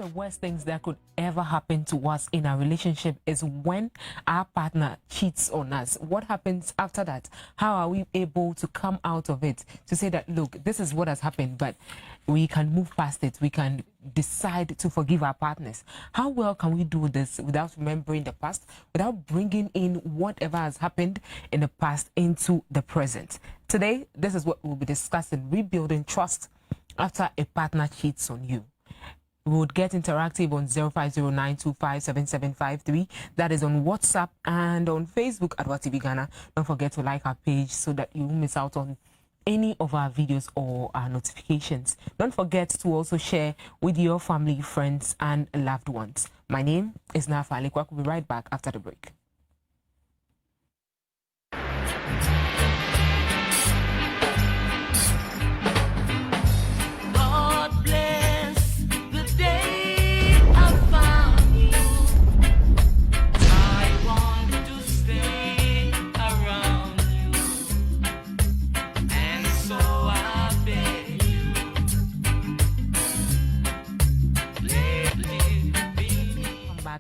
the worst things that could ever happen to us in our relationship is when our partner cheats on us. What happens after that? How are we able to come out of it? To say that, look, this is what has happened, but we can move past it. We can decide to forgive our partners. How well can we do this without remembering the past, without bringing in whatever has happened in the past into the present? Today, this is what we'll be discussing: rebuilding trust after a partner cheats on you. We would get interactive on 0509257753. That is on WhatsApp and on Facebook at WhatsApp Ghana. Don't forget to like our page so that you won't miss out on any of our videos or our notifications. Don't forget to also share with your family, friends, and loved ones. My name is Nafa Alikwak. We'll be right back after the break.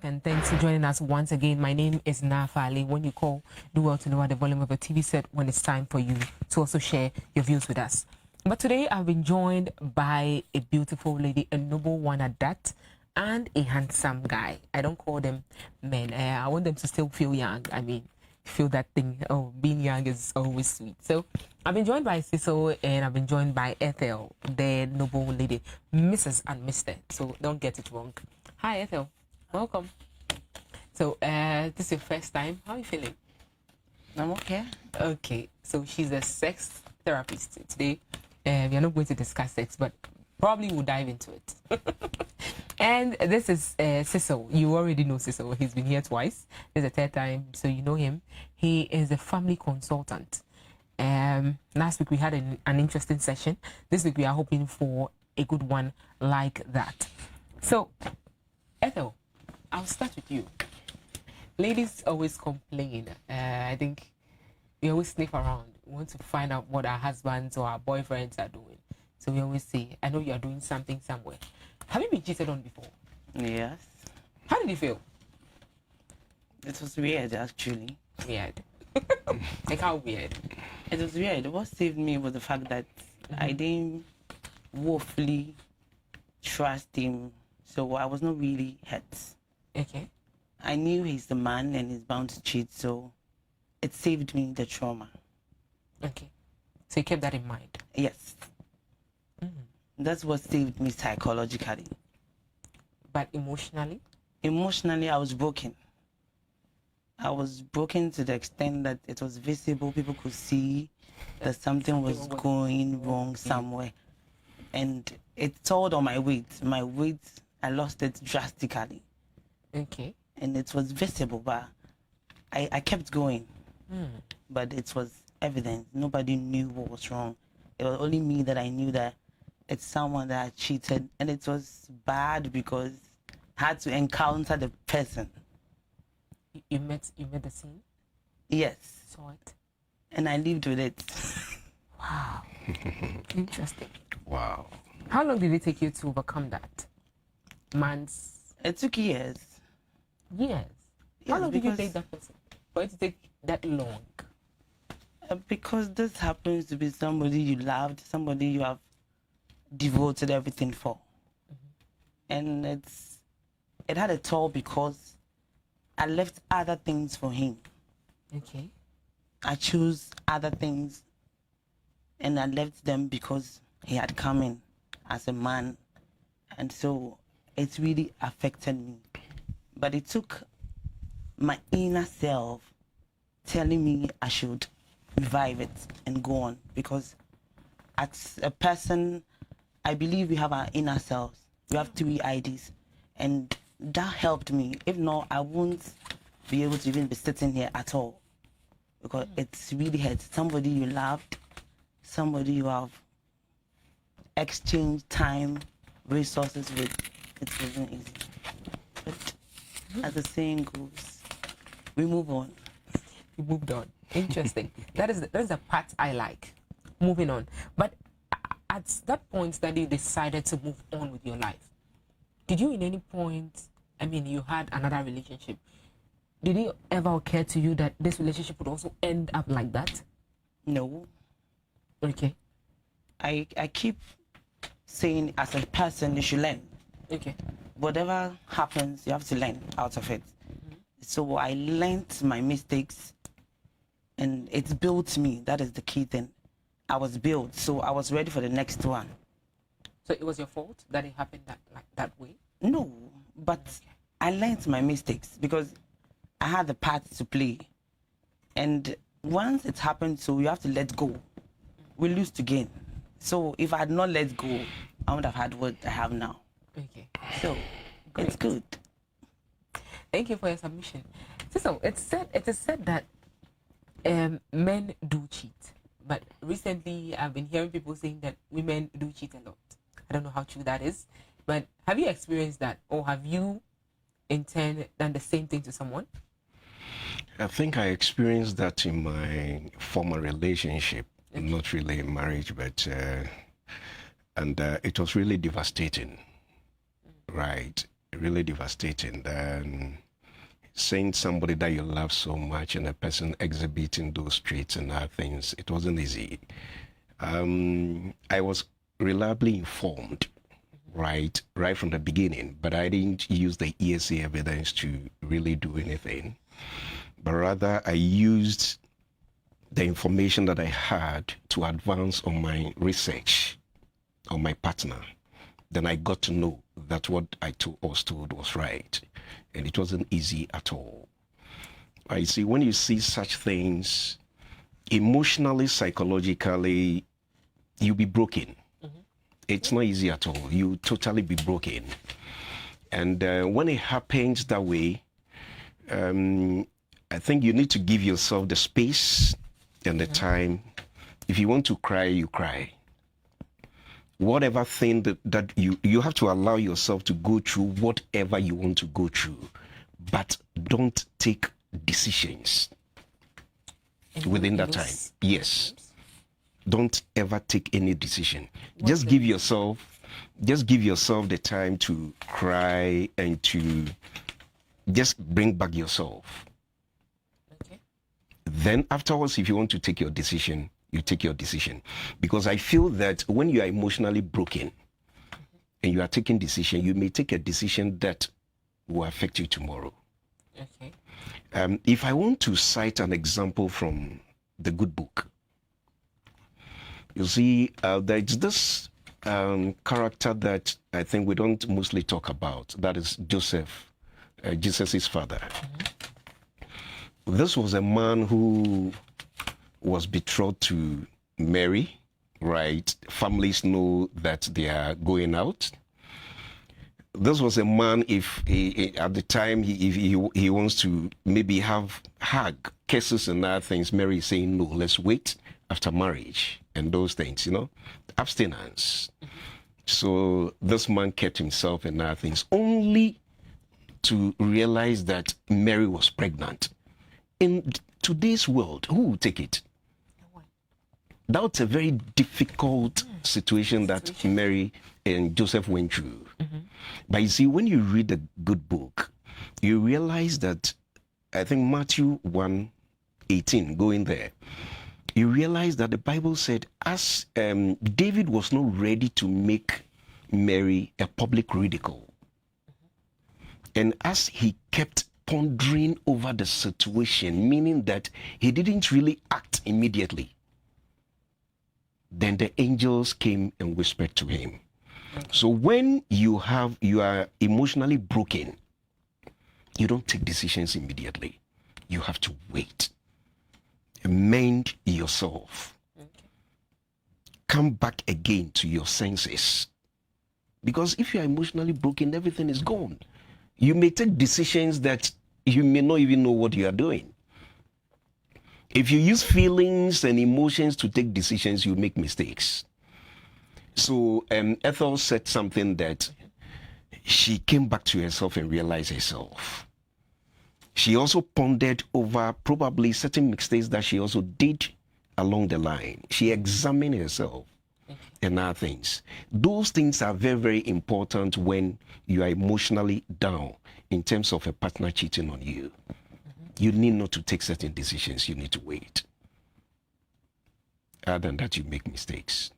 And thanks for joining us once again. My name is Nafali. When you call, do well to lower the volume of a TV set when it's time for you to also share your views with us. But today I've been joined by a beautiful lady, a noble one at that, and a handsome guy. I don't call them men. I want them to still feel young. I mean, feel that thing. Oh, being young is always sweet. So I've been joined by Cecil and I've been joined by Ethel, the noble lady, Mrs. and Mr. So don't get it wrong. Hi, Ethel. Welcome. So, this is your first time. How are you feeling? I'm okay. Okay. So, she's a sex therapist. Today, we are not going to discuss sex, but probably we'll dive into it. And this is Cecil. You already know Cecil. He's been here twice. This is the third time, so you know him. He is a family consultant. Last week, we had an interesting session. This week, we are hoping for a good one like that. So, Ethel, I'll start with you. Ladies always complain. I think we always sniff around. We want to find out what our husbands or our boyfriends are doing. So we always say, I know you are doing something somewhere. Have you been cheated on before? Yes. How did you feel? It was weird, actually. Weird. Like how weird? It was weird. What saved me was the fact that I didn't woefully trust him, so I was not really hurt. Okay. I knew he's the man and he's bound to cheat, so it saved me the trauma. Okay. So you kept that in mind? Yes. That's what saved me psychologically. But emotionally? Emotionally, I was broken. I was broken to the extent that it was visible. People could see that something was going wrong somewhere. And it told on my weight. My weight, I lost it drastically. Okay. And it was visible, but I kept going. But it was evident. Nobody knew what was wrong. It was only me that I knew that it's someone that had cheated. And it was bad because I had to encounter the person. You met the scene? Yes. Saw it? And I lived with it. Wow. Interesting. Wow. How long did it take you to overcome that? Months? It took years. Years? How Yes, long did you because- take that person? For it to take that long? Because this happens to be somebody you loved, somebody you have devoted everything for. And it had a toll because I left other things for him. Okay. I chose other things and I left them because he had come in as a man. And so it really affected me. But it took my inner self telling me I should revive it and go on, because as a person, I believe we have our inner selves. We have 3 IDs, and that helped me. If not, I won't be able to even be sitting here at all, because it's really hurt. Somebody you loved, somebody you have exchanged time, resources with, it wasn't easy. But as the saying goes, we move on. You moved on. Interesting. that is the part I like. Moving on. But at that point that you decided to move on with your life, did you in any point, I mean, you had another relationship, did it ever occur to you that this relationship would also end up like that? No. Okay. I keep saying, as a person, you should learn. Okay. Whatever happens, you have to learn out of it. So I learned my mistakes, and it's built me. That is the key thing. I was built, so I was ready for the next one. So it was your fault that it happened that way? No, but I learned my mistakes because I had the part to play. And once it happened, so you have to let go. We lose to gain. So if I had not let go, I would have had what I have now. Okay. So Great. it's good. Thank you for your submission. So it is said that men do cheat, but recently I've been hearing people saying that women do cheat a lot. I don't know how true that is, but have you experienced that, or have you in turn done the same thing to someone? I think I experienced that in my former relationship, not really in marriage, but and it was really devastating, right? Really devastating. Seeing somebody that you love so much and a person exhibiting those traits and other things, it wasn't easy. I was reliably informed, right from the beginning, but I didn't use the ESA evidence to really do anything. But rather, I used the information that I had to advance on my research on my partner. Then I got to know that what I was told was right. And it wasn't easy at all. I see, when you see such things, emotionally, psychologically, you'll be broken. It's not easy at all. You totally be broken. And when it happens that way, I think you need to give yourself the space and the time. If you want to cry, you cry. Whatever thing that you have to allow yourself to go through whatever you want to go through, but don't take decisions within that time. Yes. Don't ever take any decision. Just give yourself the time to cry and to just bring back yourself. Okay. Then afterwards, if you want to take your decision, you take your decision. Because I feel that when you are emotionally broken and you are taking decision, you may take a decision that will affect you tomorrow. Okay. If I want to cite an example from the good book, you see, there's this character that I think we don't mostly talk about. That is Joseph, Jesus' father. This was a man who was betrothed to Mary, right? Families know that they are going out. This was a man, if he, at the time, if he wants to maybe have hug, kisses and other things, Mary is saying, no, let's wait after marriage and those things, abstinence. So this man kept himself and other things, only to realize that Mary was pregnant. In today's world, who will take it? That's a very difficult situation that Mary and Joseph went through. But you see, when you read the good book, you realize that, I think Matthew 1:18, going there, you realize that the Bible said, as David was not ready to make Mary a public ridicule, and as he kept pondering over the situation, meaning that he didn't really act immediately, then the angels came and whispered to him. So when you are emotionally broken, you don't take decisions immediately. You have to wait. Mend yourself. Come back again to your senses. Because if you are emotionally broken, everything is gone. You may take decisions that you may not even know what you are doing. If you use feelings and emotions to take decisions, you make mistakes. So Ethel said something that she came back to herself and realized herself. She also pondered over probably certain mistakes that she also did along the line. She examined herself. and other things. Those things are very, very important when you are emotionally down in terms of a partner cheating on you. You need not to take certain decisions. You need to wait. Other than that, you make mistakes.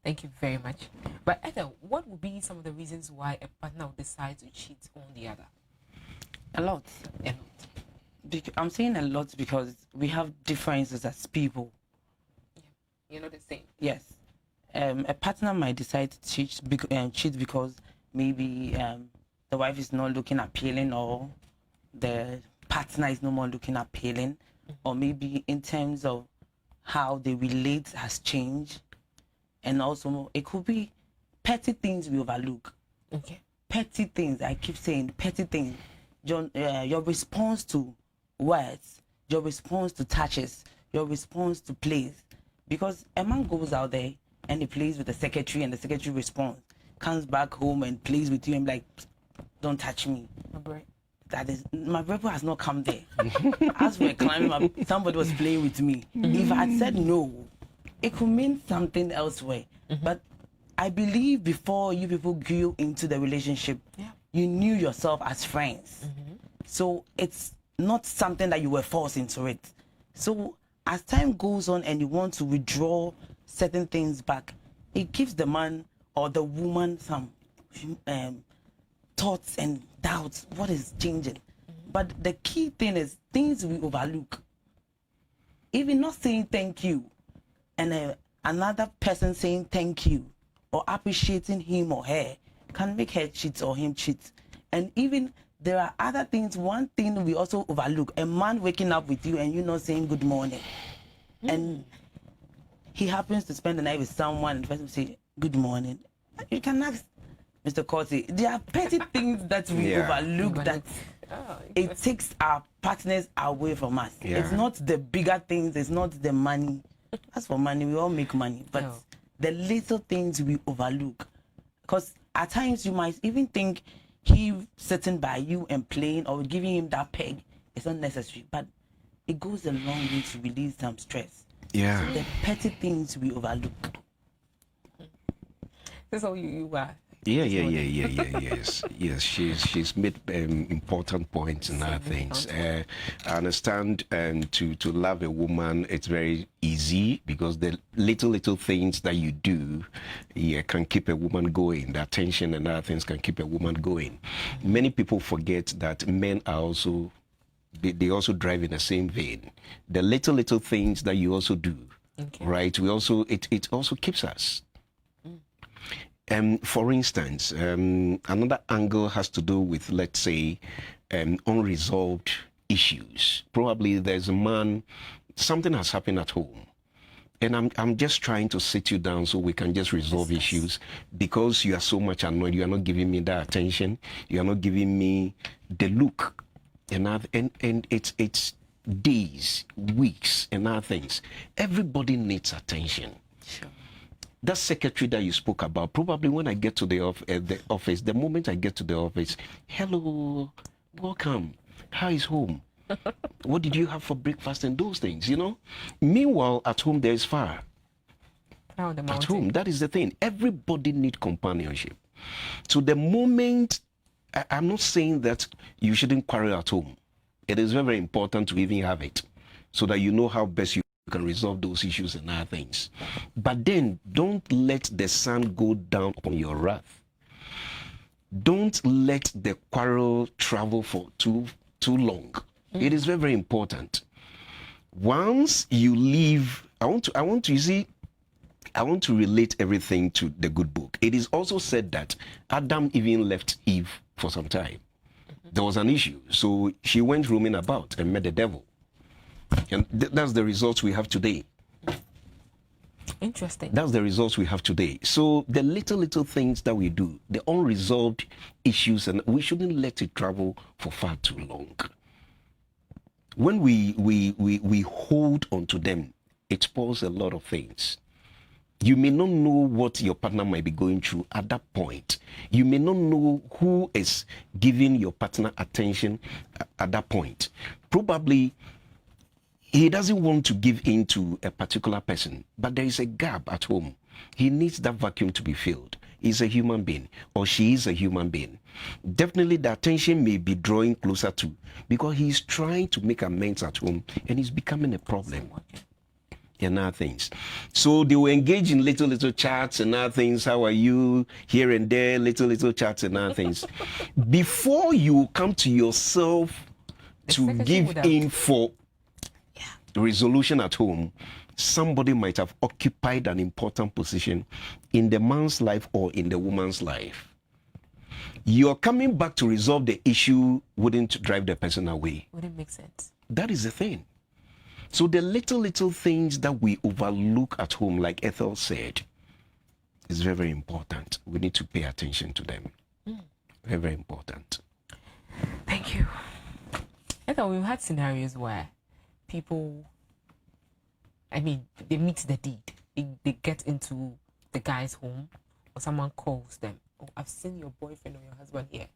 Thank you very much. But Ethel, what would be some of the reasons why a partner would decide to cheat on the other? A lot. And I'm saying a lot because we have differences as people. you're not the same. Yes. A partner might decide to cheat because maybe the wife is not looking appealing, or the partner is no more looking appealing, or maybe in terms of how they relate has changed. And also, it could be petty things we overlook. Okay. Petty things, I keep saying petty things. Your response to words, your response to touches, your response to plays. Because a man goes out there and he plays with the secretary, and the secretary responds, comes back home and plays with you and like, don't touch me. That is, my brother has not come there. As we're climbing up, somebody was playing with me. If I had said no, it could mean something elsewhere. But I believe before you people grew into the relationship, you knew yourself as friends. So it's not something that you were forced into it. So as time goes on and you want to withdraw certain things back, it gives the man or the woman some thoughts and doubts. What is changing? But the key thing is things we overlook. Even not saying thank you, and another person saying thank you or appreciating him or her can make her cheat or him cheat. And even there are other things. One thing we also overlook: a man waking up with you and you not saying good morning, and he happens to spend the night with someone and the person say good morning. You can ask Mr. Corty. There are petty things that we overlook that it takes our partners away from us. It's not the bigger things. It's not the money. As for money, we all make money, but the little things we overlook. Because at times you might even think he sitting by you and playing or giving him that peg is not necessary, but it goes a long way to release some stress. Yeah. So the petty things we overlook. That's how you are. Yes. She's made important points and other things. I understand to love a woman, it's very easy because the little things that you do can keep a woman going. The attention and other things can keep a woman going. Many people forget that men are also, they also drive in the same vein. The little things that you also do, right? We also, it also keeps us. For instance, another angle has to do with, let's say, unresolved issues. Probably there's a man, something has happened at home, and I'm just trying to sit you down so we can just resolve issues, because you are so much annoyed. You are not giving me that attention. You are not giving me the look, and it's days, weeks, and other things. Everybody needs attention. Sure. That secretary that you spoke about, probably when I get to the office, the moment I get to the office, hello, welcome, how is home? What did you have for breakfast and those things, you know? Meanwhile, at home, there is fire. At home, that is the thing. Everybody needs companionship. So the moment, I'm not saying that you shouldn't quarrel at home. It is very, very important to even have it so that you know how best you can resolve those issues and other things. But then don't let the sun go down on your wrath. Don't let the quarrel travel for too long. It is very, very important. Once you leave, I want to relate everything to the good book. It is also said that Adam even left Eve for some time. There was an issue, so she went roaming about and met the devil. And that's the results we have today. Interesting. That's the results we have today. So the little things that we do, the unresolved issues, and we shouldn't let it travel for far too long. When we hold on to them, it spoils a lot of things. You may not know what your partner might be going through at that point. You may not know who is giving your partner attention at that point. Probably he doesn't want to give in to a particular person, but there is a gap at home. He needs that vacuum to be filled. He's a human being, or she is a human being. Definitely the attention may be drawing closer to, because he's trying to make amends at home and he's becoming a problem. And other things. So they will engage in little chats and other things. How are you? Here and there, little chats and other things. Before you come to yourself to give in for resolution at home, somebody might have occupied an important position in the man's life or in the woman's life. You're coming back to resolve the issue wouldn't drive the person away. Wouldn't make sense. That is the thing. So the little things that we overlook at home, like Ethel said, is very, very important. We need to pay attention to them. Very, very important. Thank you. Ethel, we've had scenarios where people, they meet the deed. They get into the guy's home, or someone calls them. Oh, I've seen your boyfriend or your husband here.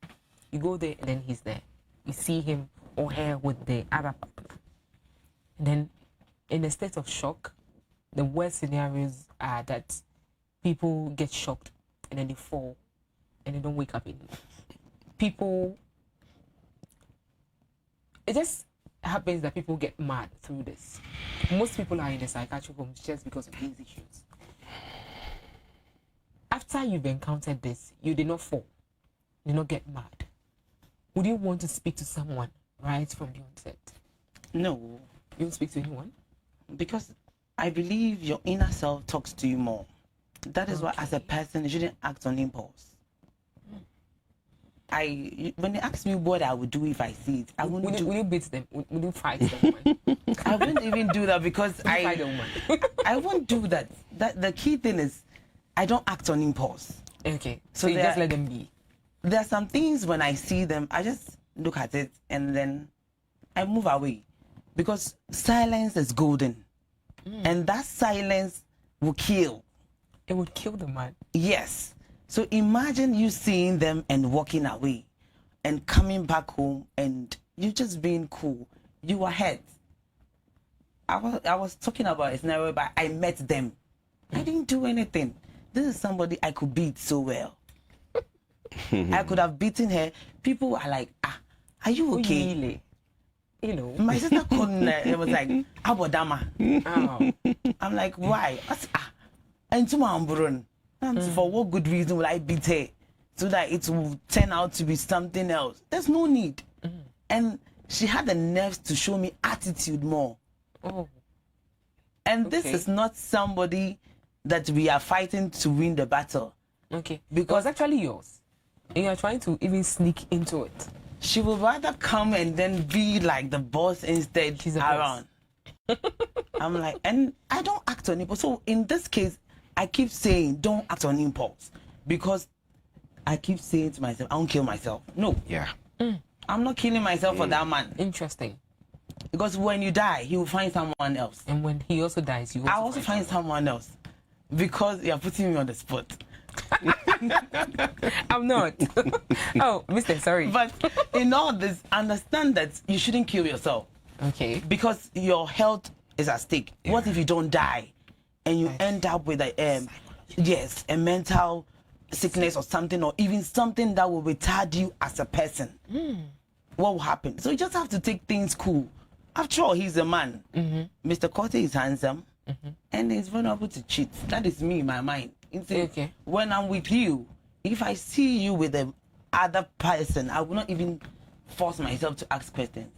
You go there and then he's there. You see him or her with the other partner. And then, in a state of shock, the worst scenarios are that people get shocked and then they fall and they don't wake up anymore. It just happens that people get mad through this. Most people are in the psychiatric homes just because of these issues. After you've encountered this, you did not fall, you did not get mad. Would you want to speak to someone right from the onset? No. You don't speak to anyone? Because I believe your inner self talks to you more. That is why, as a person, you shouldn't act on impulse. When they ask me what I would do if I see it, I wouldn't do. Will you beat them? Will you fight them? I wouldn't even do that because fight a woman. I won't do that. The key thing is, I don't act on impulse. Okay, so you just let them be. There are some things when I see them, I just look at it and then I move away. Because silence is golden. And that silence will kill. It would kill the man. Yes. So imagine you seeing them and walking away and coming back home and you just being cool. You were hurt. I was talking about a scenario, but I met them. I didn't do anything. This is somebody I could beat so well. I could have beaten her. People were like, are you okay? Really? You know. My sister couldn't. It was like, Abodama. Oh. I'm like, why? And to my for what good reason will I beat her? So that it will turn out to be something else. There's no need. And she had the nerves to show me attitude more. Oh. And this is not somebody that we are fighting to win the battle. Okay. Because it was actually yours. And you're trying to even sneak into it. She would rather come and then be like the boss instead. She's a around. Boss. I'm like, and I don't act on impulse. So in this case, I keep saying don't act on impulse. Because I keep saying to myself, I won't kill myself. No. Yeah. I'm not killing myself for that man. Interesting. Because when you die, he will find someone else. And when he also dies, you I'll also find someone else. Because you're putting me on the spot. I'm not. Oh, Mr. Sorry. But in all this, understand that you shouldn't kill yourself. Okay. Because your health is at stake. Yeah. What if you don't die and you end up with a mental sickness or something, or even something that will retard you as a person? What will happen? So you just have to take things cool. After all, he's a man. Mr. Kote is handsome and he's vulnerable to cheat. That is me in my mind. Okay. When I'm with you, if I see you with the other person, I will not even force myself to ask questions.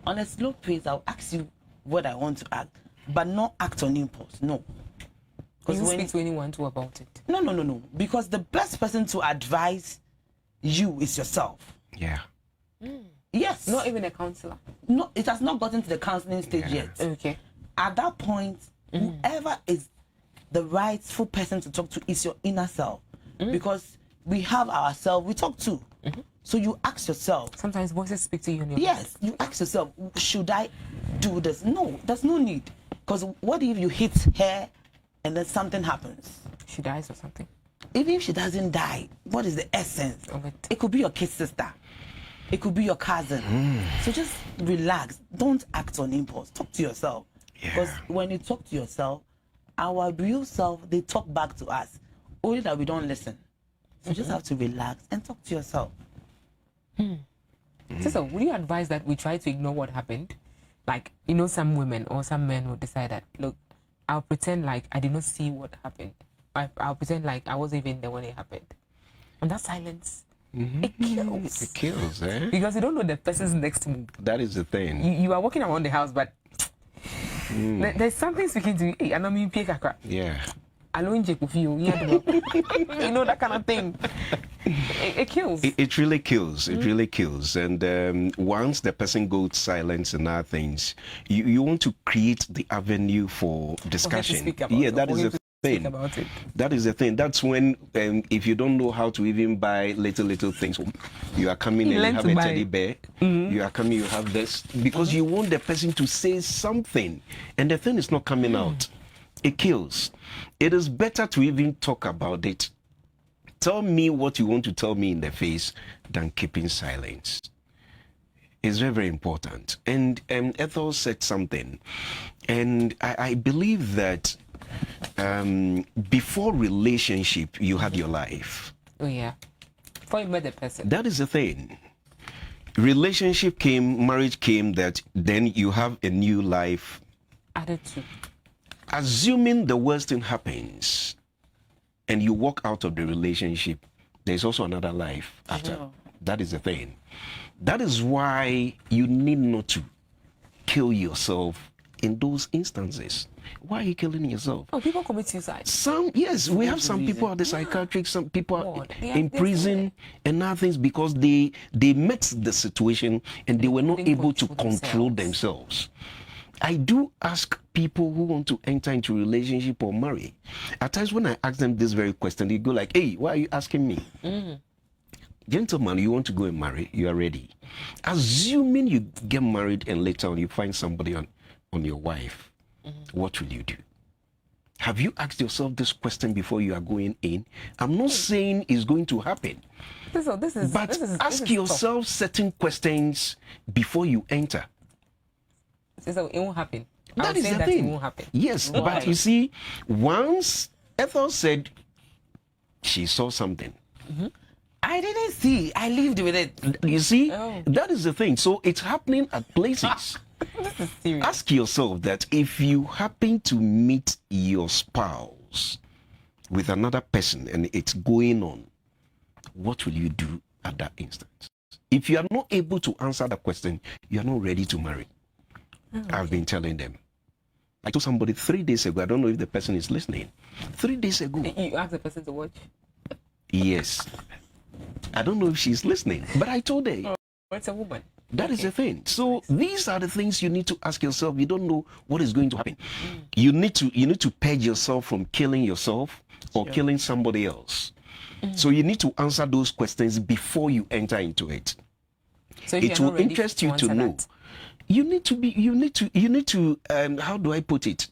On a slow pace, I'll ask you what I want to ask, but not act on impulse. No. You don't speak to anyone too about it. No. Because the best person to advise you is yourself. Yeah. Yes. Not even a counselor. No, it has not gotten to the counseling stage yet. Okay. At that point, whoever is the rightful person to talk to is your inner self. Because we have ourselves, we talk to. So you ask yourself. Sometimes voices speak to you in your Yes, you ask yourself, should I do this? No, there's no need. Because what if you hit her and then something happens? She dies or something. Even if she doesn't die, what is the essence of it? It could be your kid sister. It could be your cousin. So just relax. Don't act on impulse. Talk to yourself. Because when you talk to yourself, our real self, they talk back to us. Only that we don't listen. So you just have to relax and talk to yourself. So, would you advise that we try to ignore what happened? Like, you know, some women or some men will decide that, look, I'll pretend like I did not see what happened. I'll pretend like I wasn't even there when it happened. And that silence, it kills. It kills, eh? Because you don't know the person's next move. That is the thing. You are walking around the house, but there's something speaking to you. Hey, I know me pick a Yeah. alone you know, that kind of thing. It kills. It really kills. It really kills. And once the person goes silent and other things, you want to create the avenue for discussion. Yeah, that is the thing. That is the thing. That's when, if you don't know how to even buy little things, you are coming and you have a teddy bear. You are coming, you have this, because you want the person to say something, and the thing is not coming out. It kills. It is better to even talk about it. Tell me what you want to tell me in the face than keeping silence. It's very, very important. And Ethel said something, and I believe that before relationship, you had your life. Oh, yeah. Before you met the person. That is the thing. Relationship came, marriage came, that then you have a new life. Added to. Assuming the worst thing happens and you walk out of the relationship, there's also another life after. That is the thing. That is why you need not to kill yourself in those instances. Why are you killing yourself? Oh, people commit suicide. Yes, we have some people at the psychiatric, some people are in prison and other things because they met the situation and they were not able to control themselves. I do ask people who want to enter into a relationship or marry. At times when I ask them this very question, they go like, hey, why are you asking me? Gentlemen, you want to go and marry, you are ready. Assuming you get married and later on you find somebody on your wife, what will you do? Have you asked yourself this question before you are going in? I'm not saying it's going to happen. Ask yourself certain questions before you enter. So it won't happen. That is the thing. It won't happen. Yes, but you see, once Ethel said she saw something, I didn't see. I lived with it. You see, that is the thing. So it's happening at places. This is serious. Ask yourself that if you happen to meet your spouse with another person and it's going on, what will you do at that instant? If you are not able to answer that question, you are not ready to marry. I've been telling them. I told somebody 3 days ago, I don't know if the person is listening. 3 days ago. You asked the person to watch? Yes. I don't know if she's listening, but I told her. Oh, it's a woman. That is the thing. So these are the things you need to ask yourself. You don't know what is going to happen. You need to purge yourself from killing yourself or killing somebody else. So you need to answer those questions before you enter into it. So it will interest you to know. You need to how do I put it?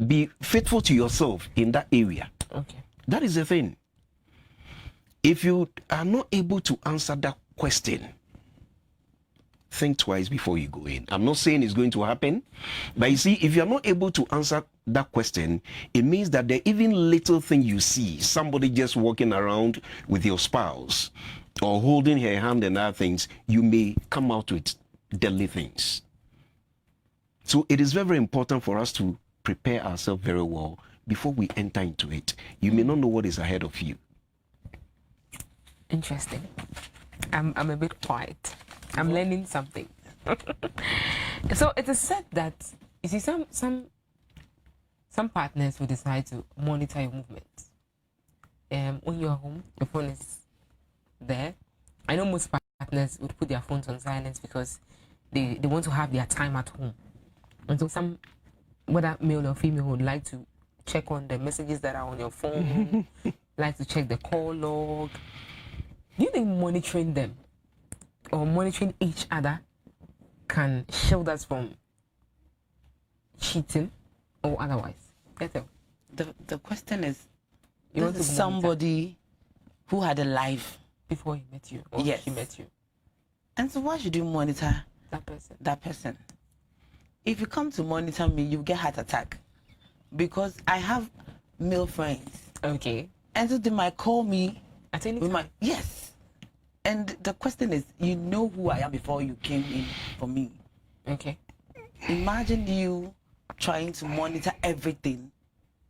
Be faithful to yourself in that area. Okay. That is the thing. If you are not able to answer that question, think twice before you go in. I'm not saying it's going to happen, but you see, if you're not able to answer that question, it means that the even little thing you see, somebody just walking around with your spouse or holding her hand and other things, you may come out with deadly things. So it is very, very important for us to prepare ourselves very well before we enter into it. You may not know what is ahead of you. Interesting. I'm a bit quiet. I'm learning something. So it is said that, you see, some partners will decide to monitor your movements. When you're home, your phone is there. I know most partners would put their phones on silence because they want to have their time at home. And so some, whether male or female, would like to check on the messages that are on your phone, like to check the call log. Do you think monitoring them or monitoring each other can shield us from cheating or otherwise? The question is, you want to somebody who had a life before he met you or yes. she met you. And so why should you monitor that person? That person. If you come to monitor me, you get heart attack. because I have male friends. Okay. And so they might call me. At any We time. might, yes. And the question is, you know who I am before you came in for me. Okay. Imagine you trying to monitor everything.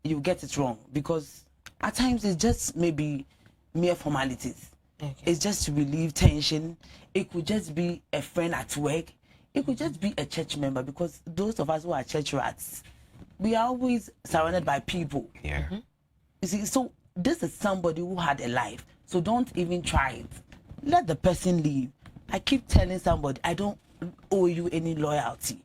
You get it wrong because at times it's just maybe mere formalities. Okay. It's just to relieve tension. It could just be a friend at work. It could just be a church member because those of us who are church rats, we are always surrounded by people. Yeah. You see, so this is somebody who had a life. So don't even try it. Let the person leave. I keep telling somebody, I don't owe you any loyalty.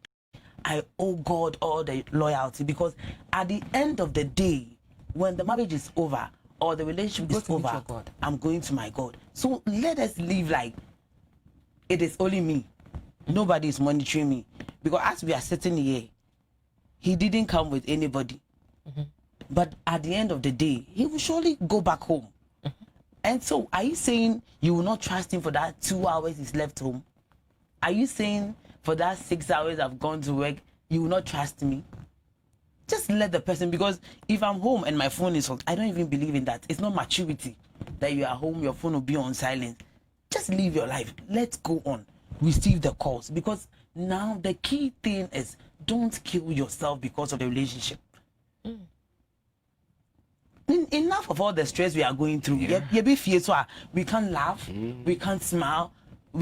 I owe God all the loyalty because at the end of the day, when the marriage is over or the relationship Go is to meet over, your God. I'm going to my God. So let us live like it is only me. Nobody is monitoring me. Because as we are sitting here, he didn't come with anybody. But at the end of the day, he will surely go back home. And so, are you saying you will not trust him for that 2 hours he's left home? Are you saying for that 6 hours I've gone to work, you will not trust me? Just let the person, because if I'm home and my phone is on, I don't even believe in that. It's not maturity that you are home, your phone will be on silent. Just live your life. Let's go on. Receive the calls. Because now the key thing is don't kill yourself because of the relationship. Enough of all the stress we are going through. We can't laugh, we can't smile.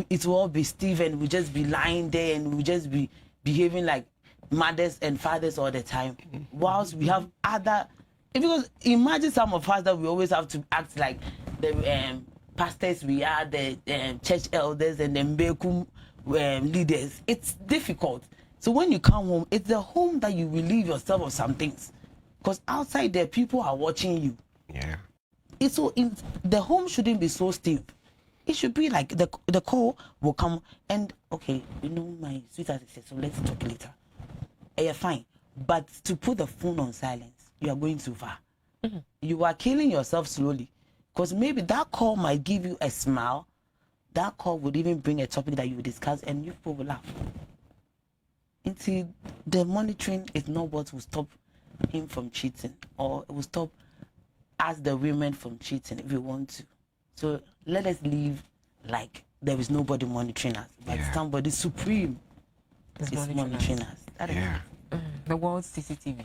It will all be stiff and we just be lying there and we just be behaving like mothers and fathers all the time. Whilst we have other, because imagine some of us that we always have to act like the pastors we are, the church elders and the Mbekum leaders. It's difficult. So when you come home, it's the home that you relieve yourself of some things. Because outside there, people are watching you. Yeah. It's so the home shouldn't be so stiff. It should be like the call will come and okay, you know my sweetheart said, so let's talk later. Yeah, fine. But to put the phone on silence, you are going too far. You are killing yourself slowly. Because maybe that call might give you a smile. That call would even bring a topic that you will discuss and you people will laugh. Until the monitoring is not what will stop him from cheating, or it will stop us the women from cheating if we want to. So let us live like there is nobody monitoring us, but somebody supreme is monitoring us. That is the world's CCTV.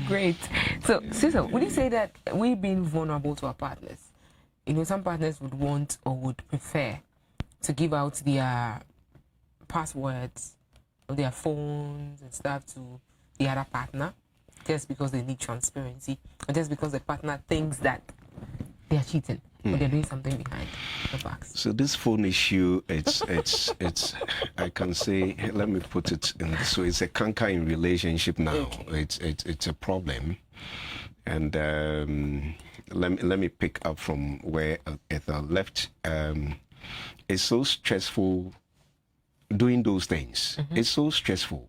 Great. So, Cecil, would you say that we being vulnerable to our partners, you know, some partners would want or would prefer to give out their passwords of their phones and stuff to the other partner just because they need transparency, or just because the partner thinks that they are cheating or they're doing something behind the backs? So this phone issue, it's I can say, let me put it in this way, it's a canker in relationship now. Okay. It's a problem. And let me pick up from where Ethel left. It's so stressful doing those things. It's so stressful,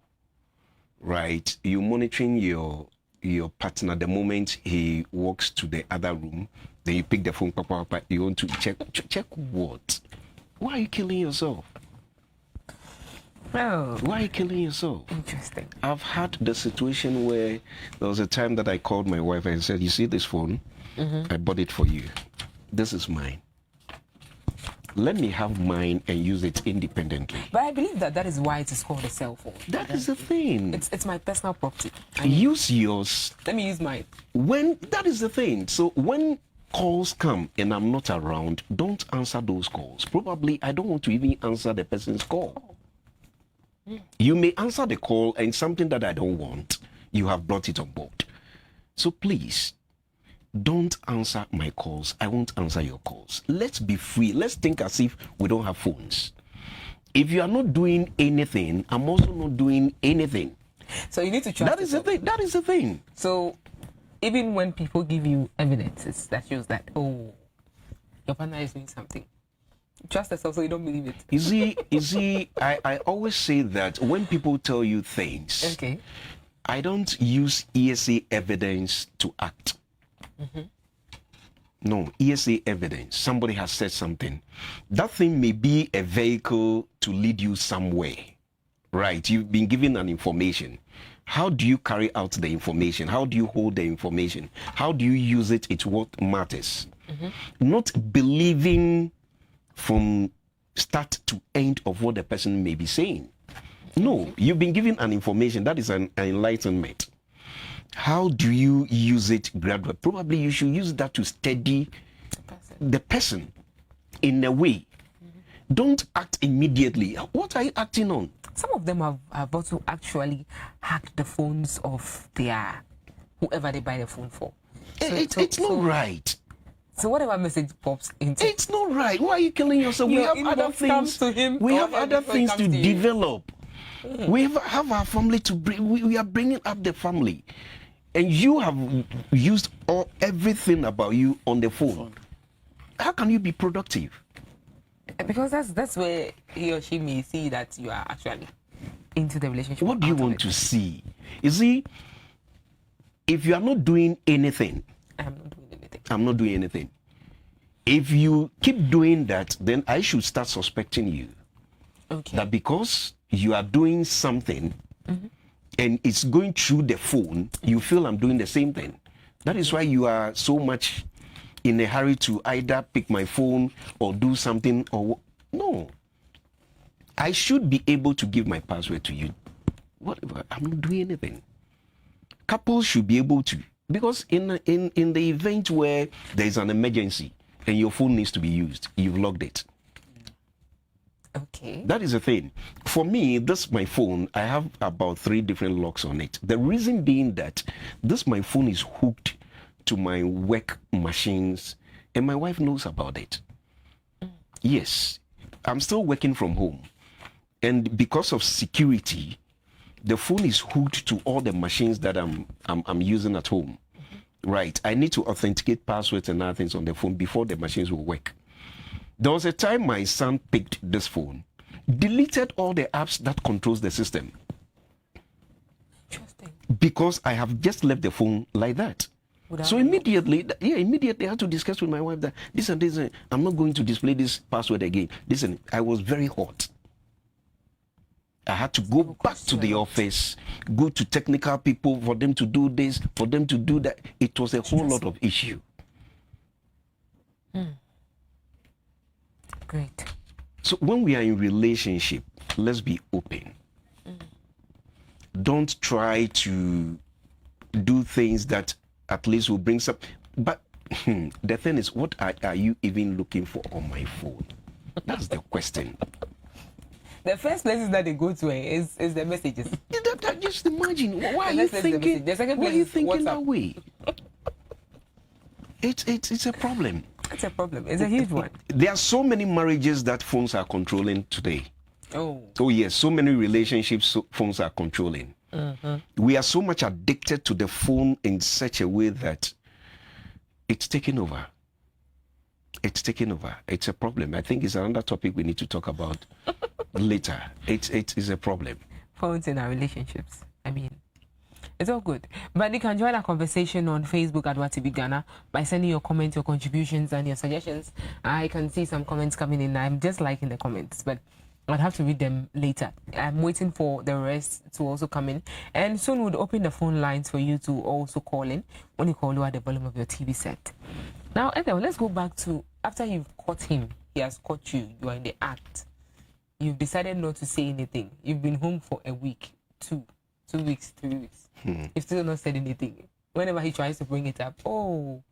right? You monitoring your partner the moment he walks to the other room. Then you pick the phone, papa, you want to check what? Why are you killing yourself? Oh, Why are you killing yourself? interesting. I've had the situation where there was a time that I called my wife and said, you see this phone? I bought it for you. This is mine. Let me have mine and use it independently. But I believe that is why it is called a cell phone. That is the thing. It's my personal property. Use yours. Let me use mine. That is the thing. So when calls come and I'm not around, don't answer those calls. Probably I don't want to even answer the person's call. You may answer the call and something that I don't want, you have brought it on board. So please, don't answer my calls. I won't answer your calls. Let's be free. Let's think as if we don't have phones. If you are not doing anything, I'm also not doing anything. So you need to trust That is the thing. That is the thing. So even when people give you evidences that shows that, oh, your partner is doing something, trust yourself so you don't believe it. You see, I always say that when people tell you things, Okay. I don't use ESA evidence to act. No, ESA evidence. Somebody has said something. That thing may be a vehicle to lead you somewhere, right? You've been given an information. How do you carry out the information? How do you hold the information? How do you use it? It's what matters. Not believing from start to end of what the person may be saying. No, you've been given an information. That is an enlightenment. How do you use it gradually? Probably you should use that to steady the person in a way. Don't act immediately. What are you acting on? Some of them have also actually hacked the phones of their whoever they buy the phone for. It's not right. So whatever message pops into, It's not right. Why are you killing yourself? We Your have other inbox comes things. to him We or have other everything things comes to to you. develop. We have our family to bring. We are bringing up the family, and you have used everything about you on the phone. How can you be productive? because that's where he or she may see that you are actually into the relationship. What do you out of want it. to see? You see, if you are not doing anything, I'm not doing anything. I'm not doing anything. If you keep doing that, then I should start suspecting you. Okay. That because you are doing something and it's going through the phone, you feel I'm doing the same thing. That is why you are so much in a hurry to either pick my phone or do something or no. I should be able to give my password to you. Whatever, I'm not doing anything. Couples should be able to, because in the event where there is an emergency and your phone needs to be used, you've logged it. Okay. That is the thing. For me, this my phone, I have about 3 different locks on it. The reason being that my phone is hooked to my work machines and my wife knows about it. Yes, I'm still working from home. And because of security, the phone is hooked to all the machines that I'm using at home. Right. I need to authenticate passwords and other things on the phone before the machines will work. There was a time my son picked this phone, deleted all the apps that controls the system Interesting. because I have just left the phone like that. Without So any- immediately I had to discuss with my wife that this and this, I'm not going to display this password again. Listen, I was very hot. I had to go back to the office, go to technical people for them to do this, for them to do that. It was a whole lot of issue. Great. So when we are in relationship, let's be open. Don't try to do things that at least will bring some. But the thing is, what are you even looking for on my phone? That's the question. The first places that they go to is the messages. Just imagine. Why are you Let's send the thinking? message. The second Why are place you is thinking that WhatsApp. way? It's a problem. That's a problem. It's a huge one. There are so many marriages that phones are controlling today. Oh. Oh yes, so many relationships phones are controlling. We are so much addicted to the phone in such a way that it's taking over. It's taking over. It's a problem. I think it's another topic we need to talk about later. It is a problem. Phones in our relationships. I mean, it's all good. But you can join our conversation on Facebook at WhatsApp Ghana by sending your comments, your contributions, and your suggestions. I can see some comments coming in. I'm just liking the comments, but I'll have to read them later. I'm waiting for the rest to also come in. And soon we'll open the phone lines for you to also call in. When you call, lower the volume of your TV set. Now, Ethel, let's go back to after you've caught him, he has caught you, you are in the act. You've decided not to say anything. You've been home for a week, 2 weeks, 3 weeks. You've still not said anything. Whenever he tries to bring it up, oh.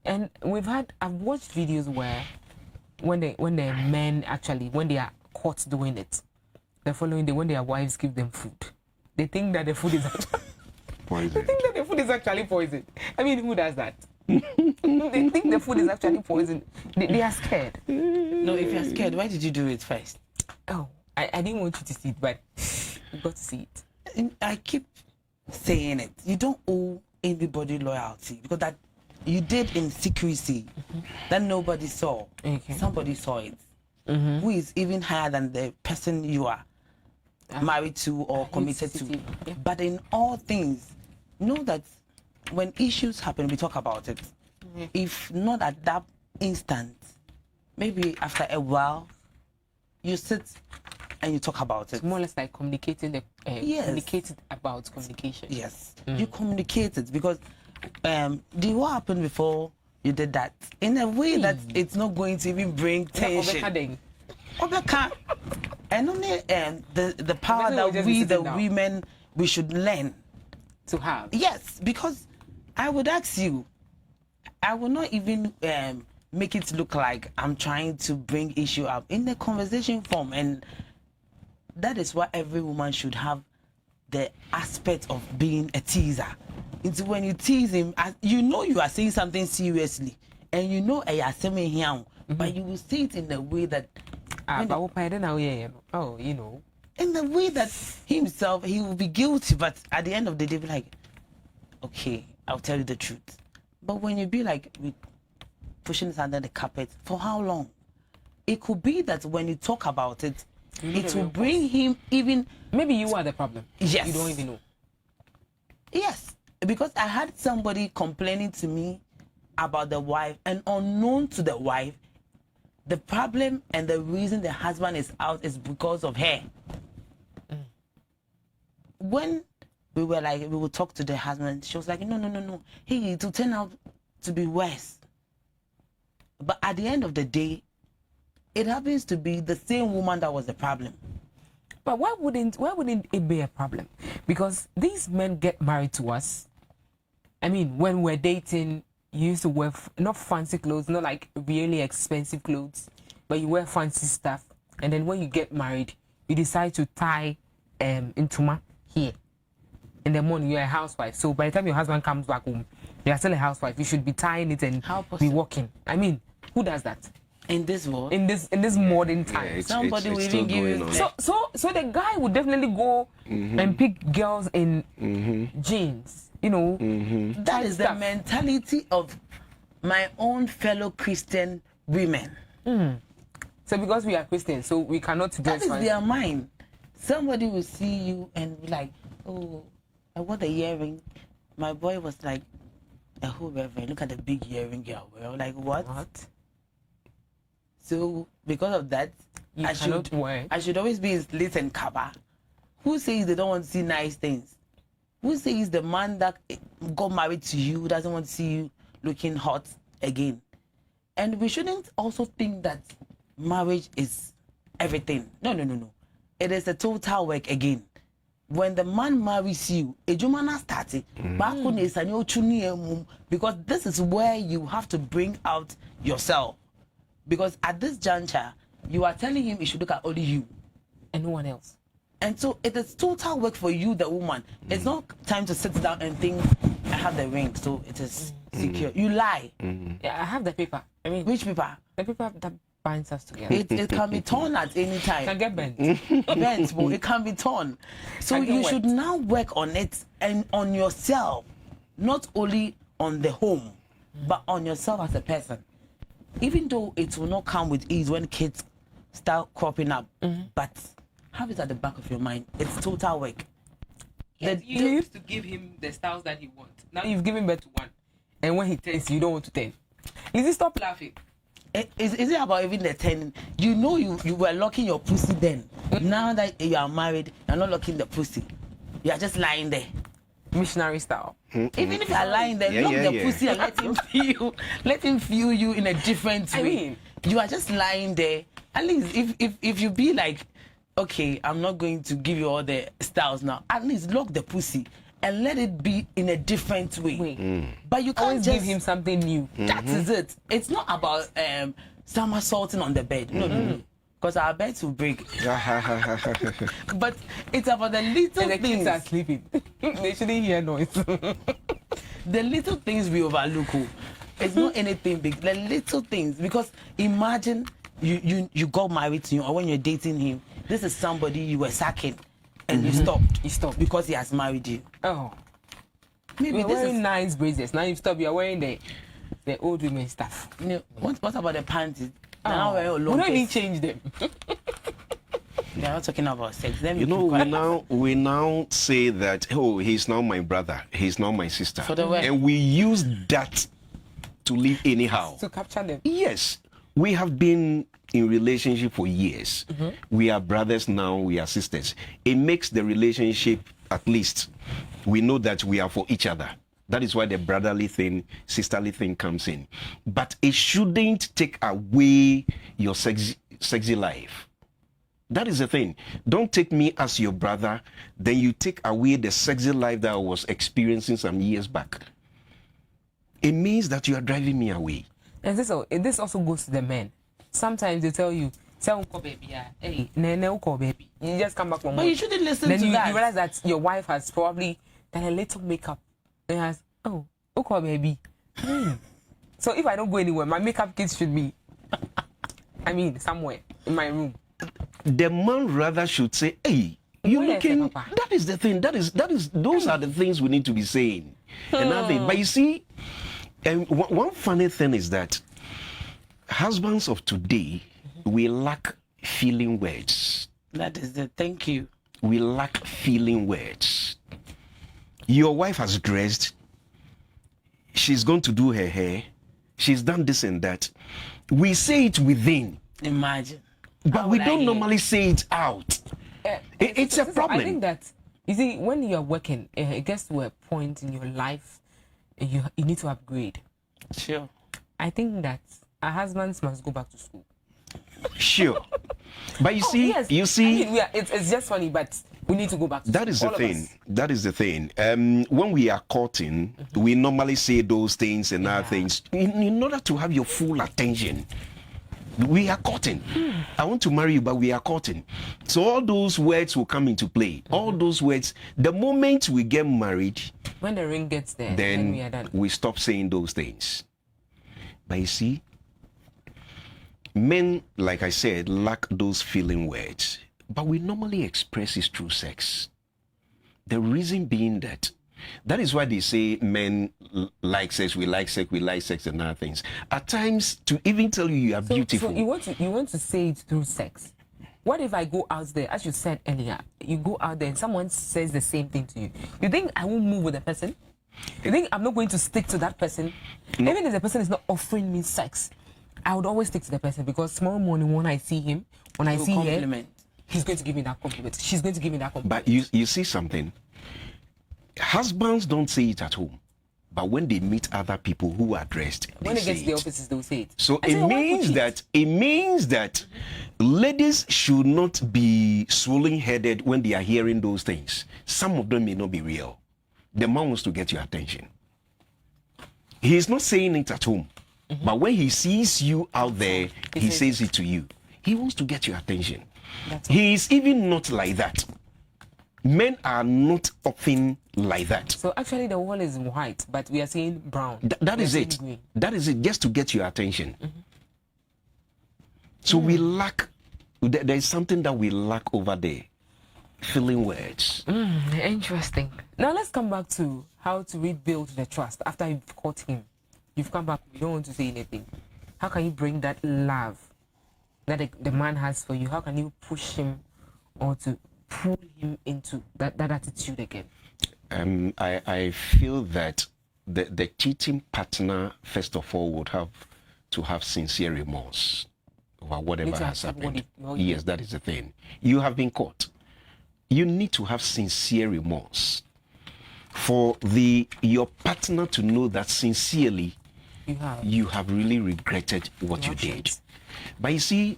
And I've watched videos where when the men actually, when they are caught doing it, the following day, when their wives give them food, they think that the food is actually, Poison. they think that the food is actually poison. I mean, who does that? They think the food is actually poison. They are scared. No, if you're scared, why did you do it first? Oh, I didn't want you to see it, but you got to see it. And I keep saying it. You don't owe anybody loyalty because that you did in secrecy that nobody saw. Okay. Somebody saw it. Who is even higher than the person you are married to or committed to. Yeah. But in all things, know that when issues happen, we talk about it. If not at that instant, maybe after a while, you sit and you talk about it. More or less like communicating Yes. communicated about communication. Yes, you communicate it because what happened before you did that in a way that it's not going to even bring tension. Obeka, and only the power Obeka will that just we be the sitting down. women we should learn. To have. Yes, because I would ask you, I will not even make it look like I'm trying to bring issue up in the conversation form, and that is why every woman should have the aspect of being a teaser. It's when you tease him, you know you are saying something seriously, and you know you are saying here, but you will say it in a way that, oh, you know, in the way that himself he will be guilty, but at the end of the day, be like, okay, I'll tell you the truth. But when you be like pushing it under the carpet, for how long? It could be that when you talk about it, it will bring him even. Maybe you are the problem. Yes. You don't even know. Yes, because I had somebody complaining to me about the wife, and unknown to the wife, the problem and the reason the husband is out is because of her. When we were like, we would talk to the husband, she was like, no. Hey, it will turn out to be worse. But at the end of the day, it happens to be the same woman that was the problem. But why wouldn't it be a problem? Because these men get married to us. I mean, when we're dating, you used to wear not fancy clothes, not like really expensive clothes, but you wear fancy stuff. And then when you get married, you decide to tie intuma here. In the morning, you're a housewife. So by the time your husband comes back home, you are still a housewife. You should be tying it and be walking. I mean, who does that? In this world, in this modern time, somebody will even give you. So the guy would definitely go and pick girls in jeans. You know, that is the mentality of my own fellow Christian women. So because we are Christians, so we cannot dress. That is their mind. Somebody will see you and be like, "Oh, I want a earring." My boy was like, "Oh, Reverend, look at the big earring girl." We were like, "What?" So because of that, I should always be in lit and cover. Who says they don't want to see nice things? Who says the man that got married to you doesn't want to see you looking hot again? And we shouldn't also think that marriage is everything. No. It is a total work again. When the man marries you, a jumana started. Because this is where you have to bring out yourself. Because at this juncture, you are telling him he should look at only you and no one else. And so it is total work for you, the woman. It's not time to sit down and think, I have the ring, so it is secure. You lie. Yeah, I have the paper. I mean, which paper? The paper that binds us together. It can be torn at any time. It can get bent. Bent, but it can be torn. So you should now work on it and on yourself, not only on the home, but on yourself as a person. Even though it will not come with ease when kids start cropping up, but have it at the back of your mind. It's total work. Yes, you used to give him the styles that he wants. Now you've given birth to one. And when he turns, you don't want to turn. Lizzie, stop laughing. Is it about even the turning? You know you were locking your pussy then. Now that you are married, you're not locking the pussy. You are just lying there. Missionary style. Even if you are lying there, lock the pussy and let him feel you in a different way. I mean, you are just lying there. At least if you be like, okay, I'm not going to give you all the styles now. At least lock the pussy and let it be in a different way. But you can't always just give him something new. That is it. It's not about somersaulting on the bed. No. Because our beds will break. But it's about the little and the things. Kids are sleeping. They shouldn't hear noise. The little things we overlook. It's not anything big. The little things. Because imagine you got married to him, or when you're dating him, this is somebody you were sacking and you stopped. You stopped because he has married you. Oh. Maybe you're wearing nice bracelets. Now you stop. You're wearing the old women stuff. What about the panties? We don't even change them. We are not talking about sex. We now say that, oh, he's now my brother, he's now my sister, for the way. And we use that to live anyhow. To capture them. Yes, we have been in relationship for years. We are brothers now, we are sisters. It makes the relationship, at least, we know that we are for each other. That is why the brotherly thing, sisterly thing comes in. But it shouldn't take away your sexy life. That is the thing. Don't take me as your brother, then you take away the sexy life that I was experiencing some years back. It means that you are driving me away. And this also goes to the men. Sometimes they tell you, baby, hey, baby. You just come back one But you shouldn't listen then to you, that. you realize that your wife has probably done a little makeup. And has, oh, baby. So if I don't go anywhere, my makeup kit should be, somewhere in my room. The man rather should say, hey, you're looking, that is the thing, those are the things we need to be saying. Another thing, but you see, one funny thing is that husbands of today, we lack feeling words. That is the thank you. We lack feeling words. Your wife has dressed, she's going to do her hair, she's done this and that. We say it within. Imagine. But we don't normally say it out. It's a problem. I think that, you see, when you're working, it gets to a point in your life, you need to upgrade. Sure. I think that our husbands must go back to school. Sure. But you see, yes. you see, it's just funny, but we need to go back to that school. is the thing. That is the thing. When we are courting, we normally say those things and other things in order to have your full attention. We are courting. I want to marry you, but we are courting. So all those words will come into play. All those words, the moment we get married, when the ring gets there, then we are done. We stop saying those things. But you see, men, like I said, lack those feeling words. But we normally express it through sex. The reason being that is why they say men like sex, we like sex and other things. At times, to even tell you are beautiful. So you want to say it through sex. What if I go out there, as you said earlier, you go out there and someone says the same thing to you? You think I won't move with the person? You think I'm not going to stick to that person? No. Even if the person is not offering me sex, I would always stick to the person, because tomorrow morning when I see him, when I see her, he's going to give me that compliment. She's going to give me that compliment. But you see something? Husbands don't say it at home, but when they meet other people who are dressed, when they get to the offices, they'll say it. So it means that ladies should not be swollen-headed when they are hearing those things. Some of them may not be real. The man wants to get your attention. He is not saying it at home, but when he sees you out there, he says it to you. He wants to get your attention. He is even not like that. Men are not often like that. So actually the wall is white, but we are seeing brown. That is it. Green. That is it, just to get your attention. So we lack, there is something that we lack over there. Feeling words. Interesting. Now let's come back to how to rebuild the trust after you've caught him. You've come back, you don't want to say anything. How can you bring that love that the man has for you? How can you push him or to pull him into that attitude again? I feel that the cheating partner, first of all, would have to have sincere remorse over whatever has happened. Yes, that is the thing. You have been caught. You need to have sincere remorse for your partner to know that sincerely you have really regretted what you did. But you see,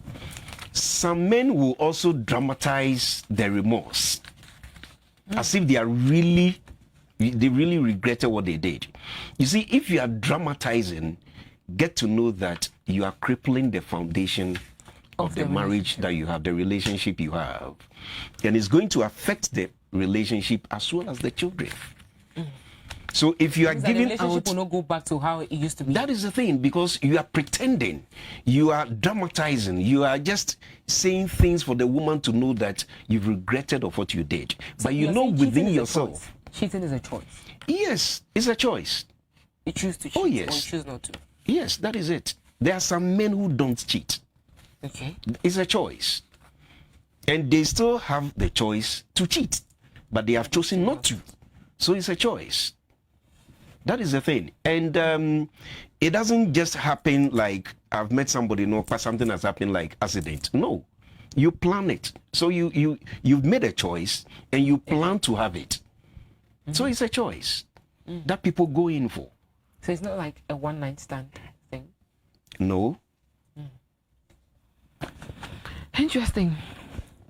some men will also dramatize their remorse as if they really regretted what they did. You see, if you are dramatizing, get to know that you are crippling the foundation of the marriage that you have, the relationship you have. And it's going to affect the relationship as well as the children. So if you are giving the relationship will not go back to how it used to be. That is the thing, because you are pretending, you are dramatizing, you are just saying things for the woman to know that you've regretted of what you did. So but you know within yourself. Cheating is a choice. Yes, it's a choice. You choose to cheat or you choose not to. Yes, that is it. There are some men who don't cheat. Okay. It's a choice. And they still have the choice to cheat, but they have chosen not to. So it's a choice. That is the thing. And it doesn't just happen like I've met somebody, something has happened like accident. No. You plan it. So you've made a choice and you plan to have it. So it's a choice that people go in for. So it's not like a one-night stand thing. No. Interesting.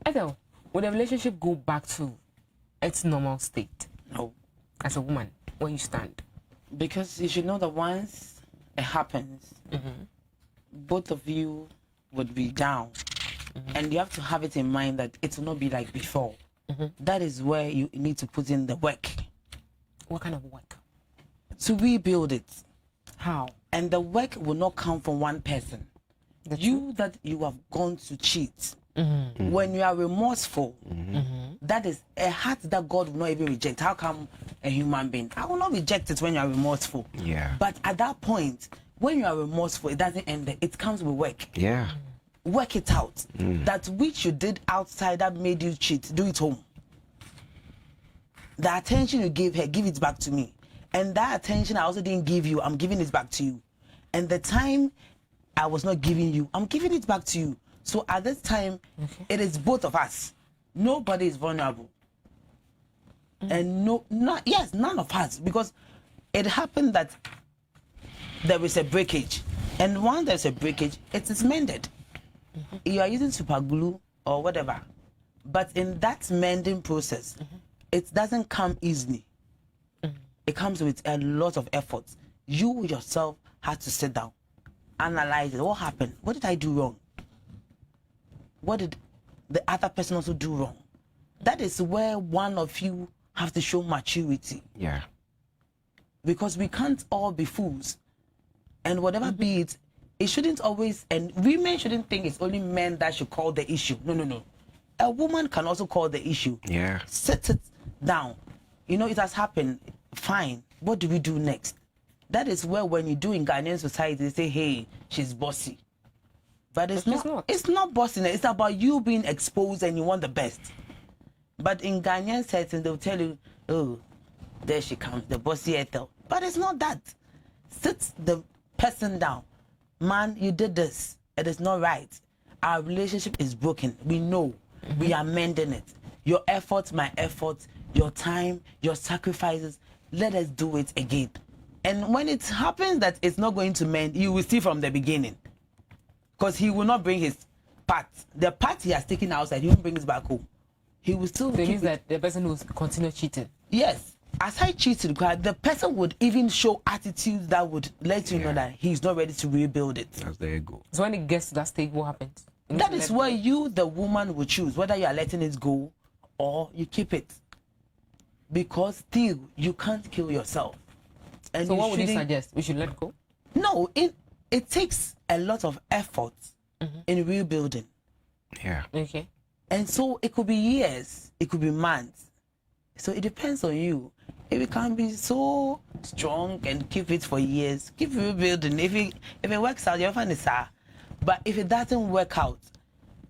Ethel, would the relationship go back to its normal state? No. As a woman, where you stand? Because you should know that once it happens, both of you would be down. And you have to have it in mind that it will not be like before. That is where you need to put in the work. What kind of work? To rebuild it. How? And the work will not come from one person. That you have gone to cheat. When you are remorseful, that is a heart that God will not even reject. How come a human being? I will not reject it when you are remorseful. Yeah. But at that point, when you are remorseful, it doesn't end there. It comes with work. Yeah. Work it out. That which you did outside that made you cheat, do it home. The attention you gave her, give it back to me. And that attention I also didn't give you, I'm giving it back to you. And the time I was not giving you, I'm giving it back to you. So at this time, it is both of us. Nobody is vulnerable. And none of us. Because it happened that there is a breakage. And once there's a breakage, it is mended. You are using super glue or whatever. But in that mending process, it doesn't come easily. It comes with a lot of effort. You yourself have to sit down, analyze it. What happened? What did I do wrong? What did the other person also do wrong? That is where one of you have to show maturity. Yeah. Because we can't all be fools. And whatever be it, it shouldn't always, and women shouldn't think it's only men that should call the issue. No. A woman can also call the issue. Yeah. Sit it down. It has happened. Fine. What do we do next? That is where when you do in Ghanaian society, they say, hey, she's bossy. But it's not. It's not bossiness. It's about you being exposed and you want the best. But in Ghanaian settings, they'll tell you, oh, there she comes, the bossy Ethel. But it's not that. Sit the person down. Man, you did this. It is not right. Our relationship is broken. We know. We are mending it. Your effort, my effort, your time, your sacrifices, let us do it again. And when it happens that it's not going to mend, you will see from the beginning. Because he will not bring his part. The part he has taken outside, he won't bring it back home. He will still So it keep means it. that the person will continue cheating? Yes. Aside cheating, the person would even show attitudes that would let you know that he's not ready to rebuild it. That's the ego. So when it gets to that stage, what happens? That is where you, the woman, will choose whether you are letting it go or you keep it. Because still, you can't kill yourself. And So what would you shouldn't- suggest? We should let go? No, it takes a lot of effort in rebuilding. Yeah. Okay. And so it could be years, it could be months. So it depends on you. If you can be so strong and keep it for years, keep rebuilding. If it works out, you're fine, sir. But if it doesn't work out,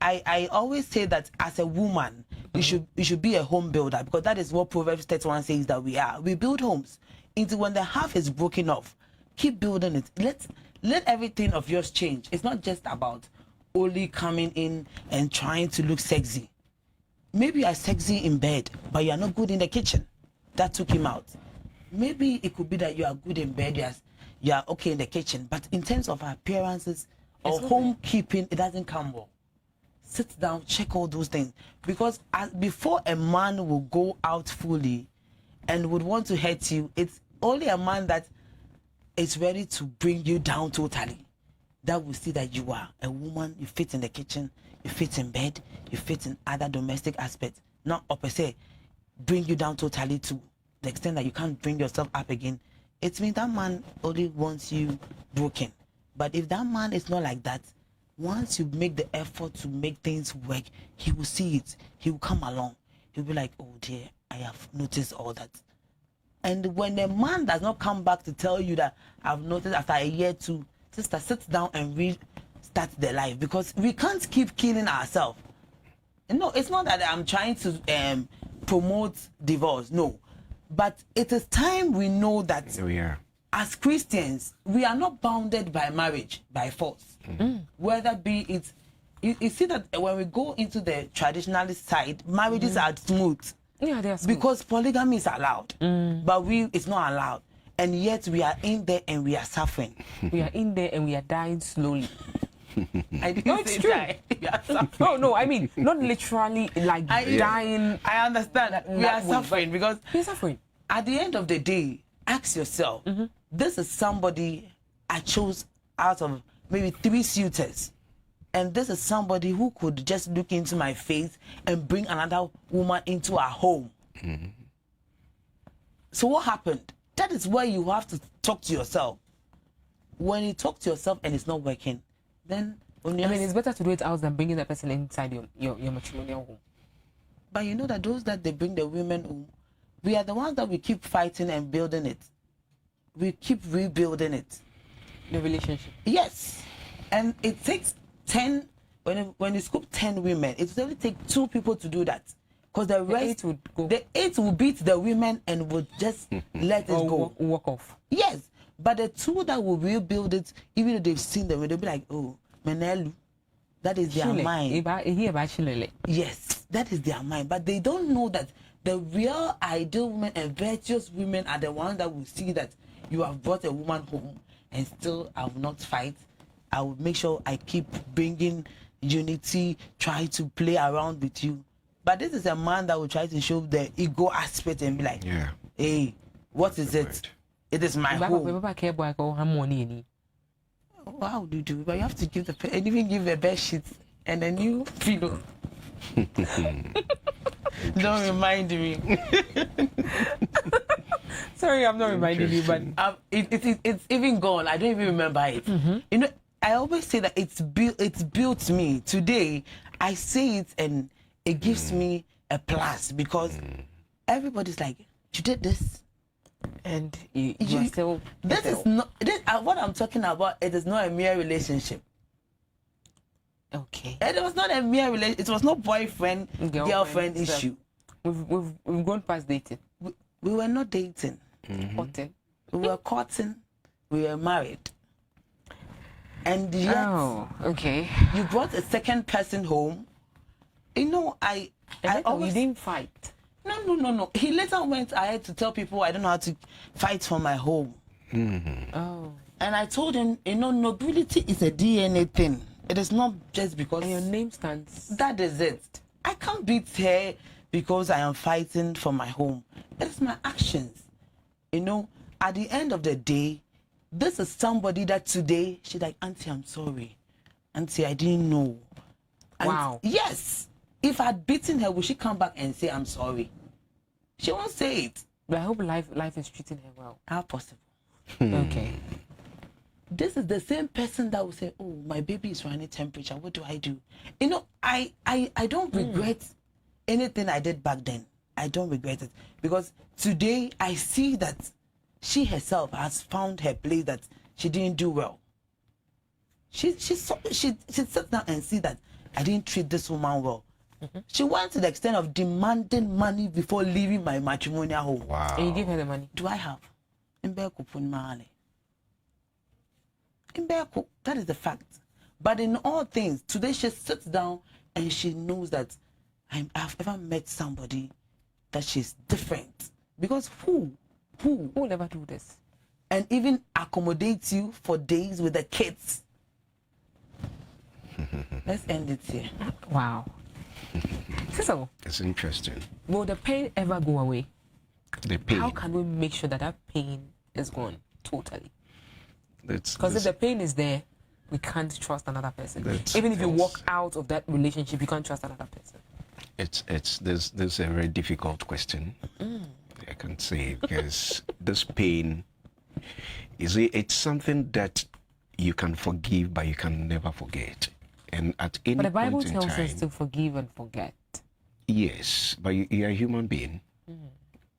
I always say that as a woman, you should be a home builder, because that is what Proverbs 31 says that we are. We build homes. Until when the half is broken off, keep building it. Let everything of yours change. It's not just about only coming in and trying to look sexy. Maybe you are sexy in bed, but you are not good in the kitchen. That took him out. Maybe it could be that you are good in bed, you are okay in the kitchen, but in terms of appearances or home keeping, it doesn't come well. Sit down, check all those things. Because before a man will go out fully and would want to hurt you, it's only a man that is ready to bring you down totally that will see that you are a woman, you fit in the kitchen, you fit in bed, you fit in other domestic aspects. Not per se bring you down totally to the extent that you can't bring yourself up again. It means that man only wants you broken. But if that man is not like that, once you make the effort to make things work, he will see it. He will come along. He'll be like, oh dear, I have noticed all that. And when a man does not come back to tell you that I've noticed after a year to sister, sit down and restart their life, because we can't keep killing ourselves. No, it's not that I'm trying to promote divorce. No. But it is time we know that Oh, yeah. as Christians, we are not bounded by marriage by force. Whether be it, you see that when we go into the traditionalist side, marriages are smooth Yeah, they are smooth. because polygamy is allowed, but it's not allowed, and yet we are in there and we are suffering. we are in there and we are dying slowly. I didn't No, it's say true. die. We are suffering. No, I mean not literally like dying. I understand that we are that way, suffering because We're suffering. at the end of the day, ask yourself, this is somebody I chose out of maybe 3 suitors. And this is somebody who could just look into my face and bring another woman into our home. So what happened? That is where you have to talk to yourself. When you talk to yourself and it's not working, then when you I mean, it's better to do it out than bringing that person inside your matrimonial home. but you know that those that they bring the women home, we are the ones that we keep fighting and building it. We keep rebuilding it. The relationship. Yes, and it takes 10. When you scoop 10 women, it will only take 2 people to do that, because the rest 8 would go. The 8 will beat the women and would just let it Or go. walk off. Yes, but the 2 that will rebuild it, even though they've seen them, they'll be like, oh, Menelu, that is their mind. Yes, that is their mind. But they don't know that the real ideal women and virtuous women are the ones that will see that you have brought a woman home and still I will not fight. I will make sure I keep bringing unity, try to play around with you. But this is a man that will try to show the ego aspect and be like, Yeah. hey, what is it? Right. It is my home. Home. How would you do? But you have to give and even give the bed sheet and a new pillow. Don't remind me. Sorry, I'm not reminding you, but It's even gone. I don't even remember it. You know, I always say that it's built me. Today, I say it and it gives me a plus because everybody's like, you did this. and you are still. This is not what I'm talking about. It is not a mere relationship. Okay. It was not a mere relationship. It was not boyfriend girlfriend stuff. issue. We've gone past dating. We were not dating. Courting. We were courting. We were married. And yet, Oh, okay. you brought a second person home. You know, I You always didn't fight. no. He later went ahead to tell people I don't know how to fight for my home. Oh. And I told him, you know, nobility is a DNA thing. It is not just because And your name stands. that is it. I can't beat her because I am fighting for my home. It's my actions. You know, at the end of the day, this is somebody that today she's like, Auntie, I'm sorry. Auntie, I didn't know. Wow. Yes. If I'd beaten her, would she come back and say I'm sorry? She won't say it. But I hope life is treating her well. How possible? Okay. This is the same person that will say, oh, my baby is running temperature. What do I do? You know, I don't regret anything I did back then. I don't regret it. Because today I see that she herself has found her place that she didn't do well. She sat down and see that I didn't treat this woman well. She went to the extent of demanding money before leaving my matrimonial home. Wow. And you give her the money. Do I have? That is the fact. But in all things, today she sits down and she knows that I've ever met somebody that she's different. Because who Who will ever do this? and even accommodates you for days with the kids. Let's end it here. Wow. So, It's interesting. will the pain ever go away? The pain. How can we make sure that that pain is gone totally? That's, Because if the pain is there, we can't trust another person. That's- Even if you that's- walk out of that relationship, you can't trust another person. it's this is a very difficult question. I can say because this pain it's something that you can forgive, but you can never forget. And at any But the Bible point in tells time, us to forgive and forget. yes, but you're a human being,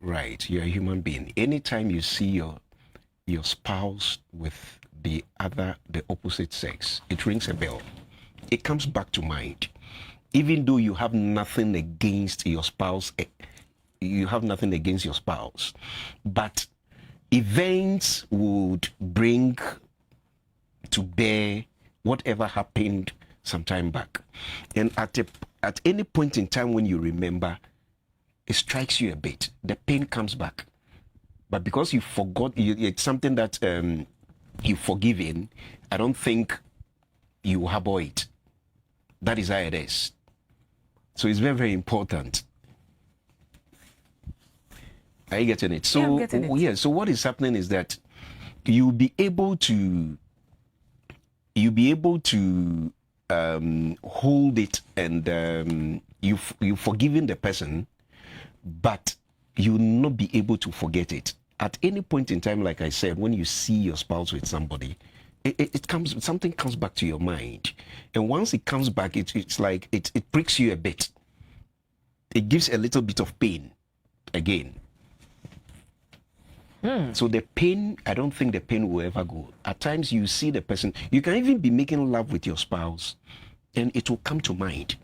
right? You're a human being. Anytime you see your spouse with the opposite sex, it rings a bell. It comes back to mind, even though you have nothing against your spouse. you have nothing against your spouse, but events would bring to bear whatever happened some time back. And at any point in time when you remember, it strikes you a bit. The pain comes back. But because you forgot, it's something that you've forgiven, I don't think you harbor it. That is how it is. So it's very, very important. Are you getting it? So, Yeah, I'm getting it. yeah, so what is happening is that you'll be able to hold it, and you've forgiven the person, but you'll not be able to forget it. At any point in time, like I said, when you see your spouse with somebody, something comes back to your mind. And once it comes back, it's like it pricks you a bit. It gives a little bit of pain again. So the pain, I don't think the pain will ever go. At times you see the person, you can even be making love with your spouse, and it will come to mind.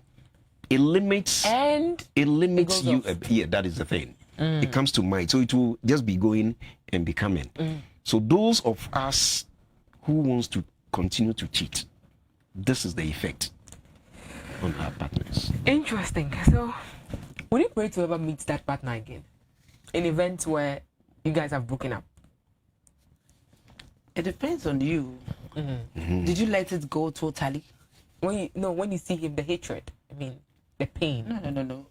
It limits goes you. off. Yeah, that is the thing. It comes to mind, so it will just be going and be coming. So those of us who wants to continue to cheat, this is the effect on our partners. Interesting. So, would you pray to ever meet that partner again? In events where you guys have broken up? It depends on you. Did you let it go totally? When you see him, the hatred. I mean, the pain. No.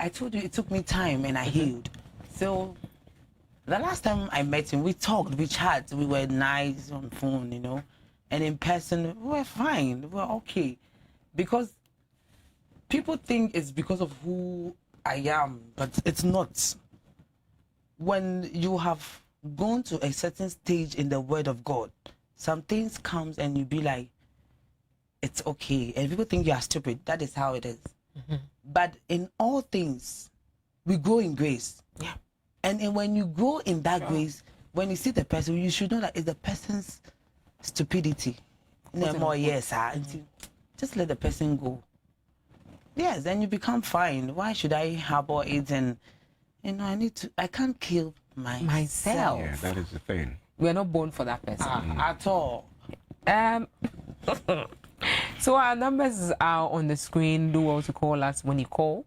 I told you it took me time and I healed. So the last time I met him, we talked, we chat, we were nice on phone, and in person we were fine, we were okay. Because people think it's because of who I am, but it's not. When you have gone to a certain stage in the Word of God, some things comes and you be like, it's okay. And people think you are stupid. That is how it is. But in all things, we grow in grace. Yeah. And when you grow in that grace, when you see the person, you should know that it's the person's stupidity. Just let the person go. Yes, then you become fine. Why should I harbor it? And I can't kill myself. Yeah, that is the thing. We are not born for that person. At all. So our numbers are on the screen. Do well to call us when you call.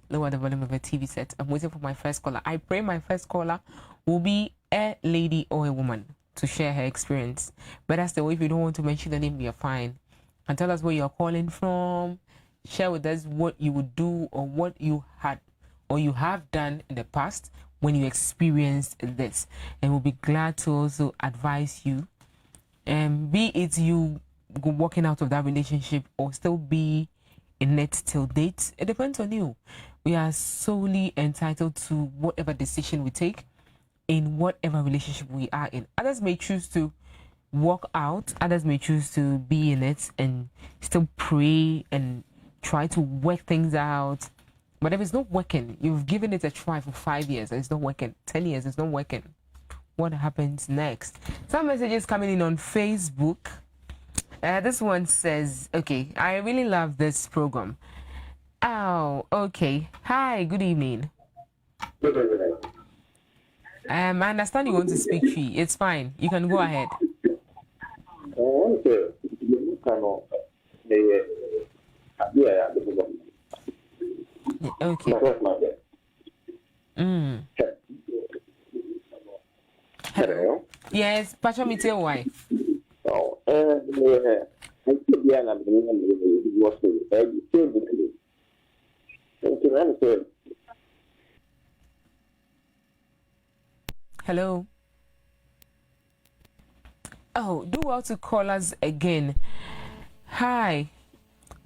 Lower the volume of the TV set. I'm waiting for my first caller. I pray my first caller will be a lady or a woman to share her experience. But that's the way. If you don't want to mention the name, you're fine. And tell us where you're calling from. Share with us what you would do or what you had or you have done in the past when you experienced this. And we'll be glad to also advise you. Be it you walking out of that relationship or still be in it till date, it depends on you. We are solely entitled to whatever decision we take in whatever relationship we are in. Others may choose to walk out, others may choose to be in it and still pray and try to work things out. But if it's not working, you've given it a try for 5 years and it's not working, 10 years, it's not working, what happens next? Some messages coming in on Facebook. This one says, okay, I really love this program. Oh, okay. Hi, good evening. I understand you want to speak Tree. It's fine. You can go ahead. Okay. Hello. Yes, Pacha me tell why. Hello. Oh, do well to call us again. Hi,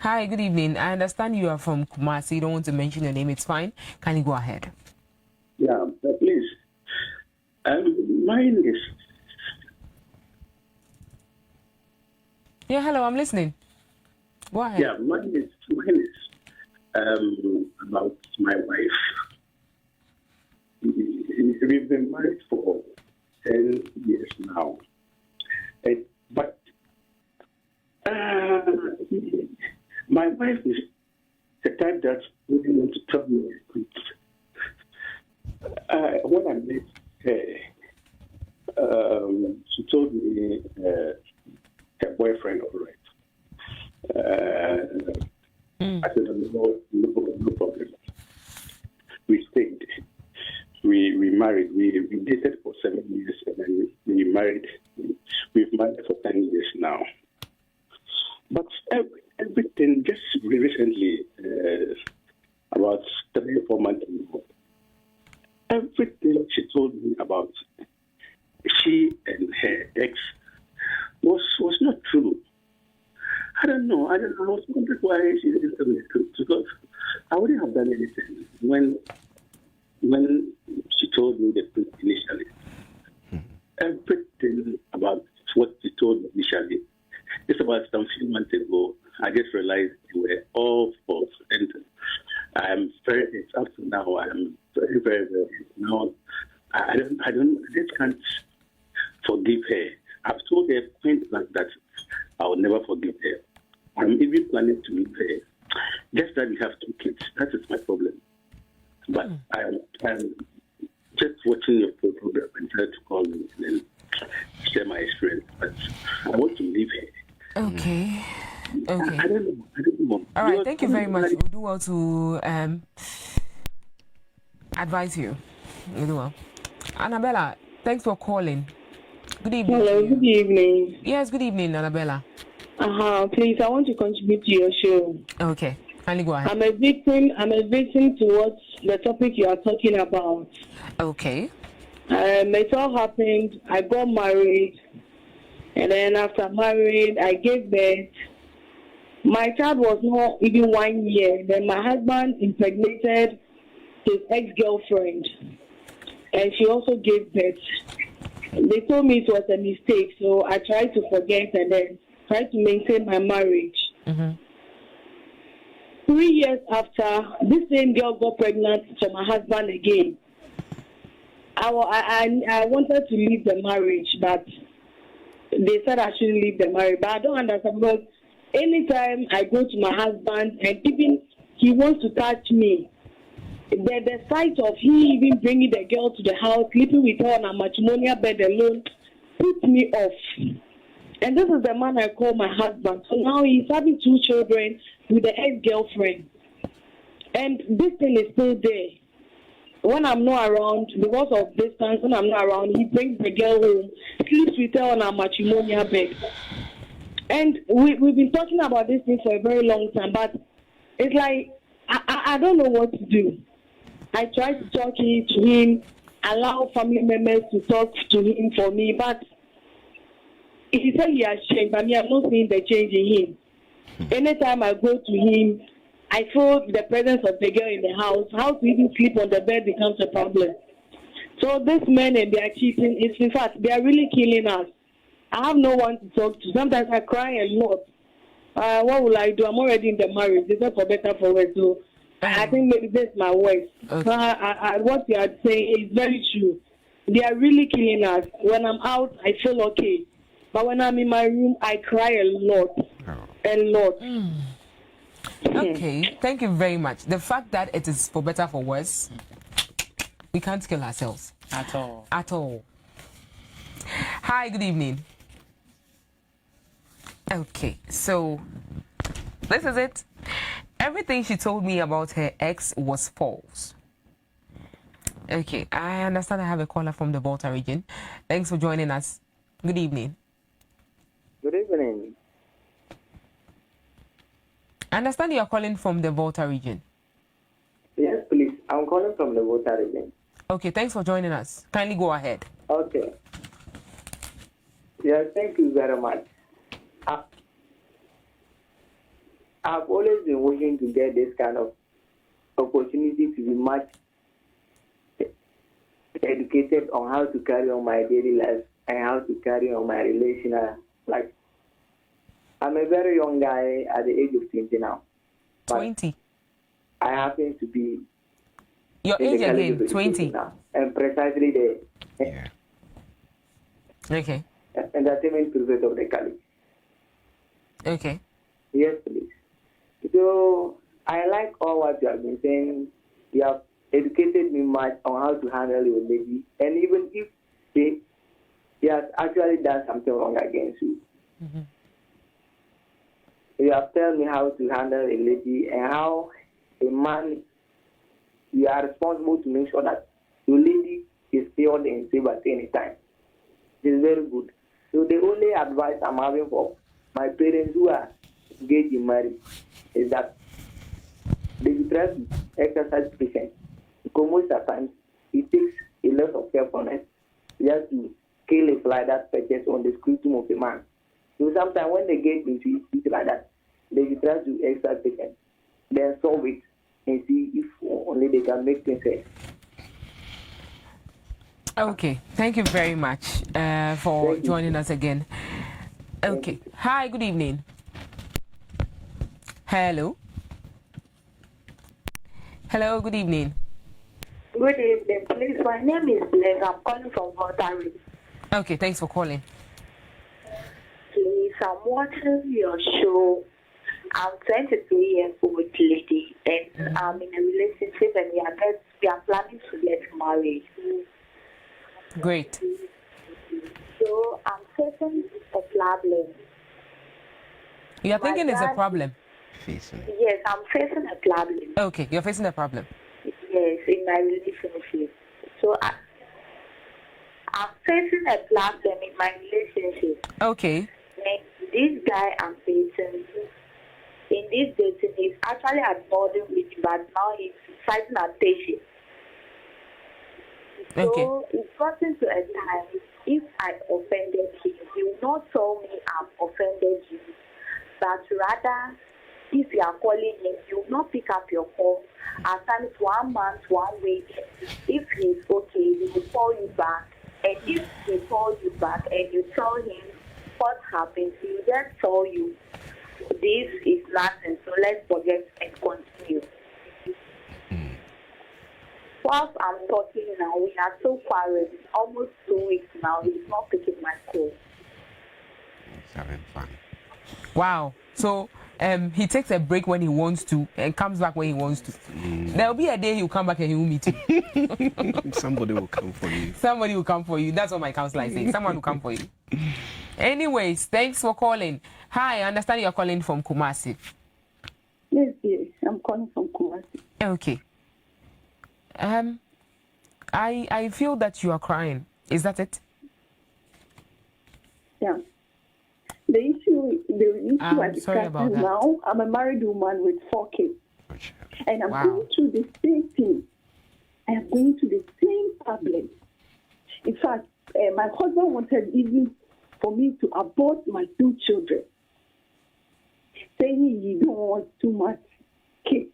good evening. I understand you are from Kumasi. You don't want to mention your name. It's fine. Can you go ahead? Yeah, please. Mine is. Yeah, hello. I'm listening. Go ahead. Yeah, mine is about my wife. We've been married for 10 years now. But my wife is the type that really wants to tell me when I met her, she told me her boyfriend already. I said, no problem. We stayed. We married. We dated for 7 years and then we married. We've married for 10 years now. But everything just recently, about 3 or 4 months ago, everything she told me about she and her ex was not true. I don't know. I was wondering why she didn't tell me the truth, because I wouldn't have done anything when she told me the truth initially. Everything about what she told me initially, it's about some few months ago, I just realized they were all false. And I'm it's up to now, I'm very, very, very, now, I just can't forgive her. I've told her point blank that I will never forgive her. I'm even planning to leave her. Just that we have 2 kids. That is my problem. But I'm just watching your program and trying to call me and share my experience. But I want to leave her. Okay. Okay. I don't know. All right. Thank you very much. We'll do well to advise you. We'll do well. Annabella, thanks for calling. Good evening. Hello, good evening. Yes, good evening, Annabella. Please, I want to contribute to your show. Okay, kindly go ahead. I'm a victim towards the topic you are talking about. Okay. It all happened. I got married, and then after married, I gave birth. My child was not even 1 year. Then my husband impregnated his ex-girlfriend, and she also gave birth. They told me it was a mistake, so I tried to forget and then tried to maintain my marriage. 3 years after, this same girl got pregnant from my husband again. I wanted to leave the marriage, but they said I shouldn't leave the marriage. But I don't understand, because anytime I go to my husband and even he wants to touch me, the sight of he even bringing the girl to the house, sleeping with her on a matrimonial bed alone, puts me off. And this is the man I call my husband. So now he's having 2 children with the ex-girlfriend. And this thing is still there. When I'm not around, because of distance, when I'm not around, he brings the girl home, sleeps with her on a matrimonial bed. And we've been talking about this thing for a very long time, but it's like, I don't know what to do. I try to talk to him, allow family members to talk to him for me, but he said he has changed, but me, I'm not seeing the change in him. Anytime I go to him, I feel the presence of the girl in the house. How to even sleep on the bed becomes a problem. So these men and they are cheating. In fact, they are really killing us. I have no one to talk to. Sometimes I cry a lot. What will I do? I'm already in the marriage. It's not for better for worse. So I think maybe that's my words. Okay. What you are saying is very true. They are really killing us. When I'm out, I feel okay. But when I'm in my room, I cry a lot. A lot. Okay, thank you very much. The fact that it is for better for worse, we can't kill ourselves. At all. At all. Hi, good evening. Okay, so this is it. Everything she told me about her ex was false. Okay, I understand I have a caller from the Volta region. Thanks for joining us. Good evening. Good evening. I understand you are calling from the Volta region. Yes, please. I'm calling from the Volta region. Okay, thanks for joining us. Kindly go ahead. Okay. Yes, thank you very much. I've always been wishing to get this kind of opportunity to be much educated on how to carry on my daily life and how to carry on my relational life. I'm a very young guy at the age of 20 now. 20. I happen to be... Your age again, 20. Now, and precisely the Okay. entertainment prefect of the college. Okay. Yes, please. So, I like all what you have been saying. You have educated me much on how to handle a lady, and even if he has actually done something wrong against you, you have told me how to handle a lady and how a man, you are responsible to make sure that your lady is secured and safe at any time. It is very good. So the only advice I'm having for my parents who are engaged in marriage is that they should try to exercise patience, because most of the times it takes a lot of carefulness just to kill a fly that perches on the scrotum of a man. So sometimes when they get into it like that, they should try to exercise patience, then solve it and see if only they can make things right. Okay, thank you very much for joining us again. Okay, hi, good evening. Hello. Hello, good evening. Good evening, please. My name is Blaise. I'm calling from Rotary. Okay, thanks for calling. Please, I'm watching your show. I'm 23 years old lady, and I'm in a relationship, and we are planning to get married. Great. So I'm facing a problem. You are thinking it's a problem? Yes, I'm facing a problem. Okay, you're facing a problem. Yes, in my relationship. So I'm facing a problem in my relationship. Okay. And this guy I'm facing, in this dating, he's actually admiring me, but now he's fighting attention. Okay. So it's gotten to a time, if I offended him, he will not tell me I've offended you, but rather, if you are calling him, he will not pick up your call. At times, 1 month, 1 week. If he's okay, he will call you back. And if he calls you back and you tell him what happened, he will just tell you, this is nothing, so let's forget and continue. Whilst I'm talking now, we are so quarreled. Almost 2 weeks now, he's not picking my call. He's having fun. Wow. So he takes a break when he wants to and comes back when he wants to. There'll be a day he'll come back and he will meet you. Somebody will come for you. Somebody will come for you. That's what my counselor is saying. Someone will come for you. Anyways, thanks for calling. Hi, I understand you're calling from Kumasi. Yes, I'm calling from Kumasi. Okay. I feel that you are crying. Is that it? Yeah. The issue I'm I'm sorry about discussing that. now, I'm a married woman with 4 kids. And I'm Wow. going through the same thing. I am going through the same problem. In fact, my husband wanted even for me to abort my 2 children, saying he don't want too much kids.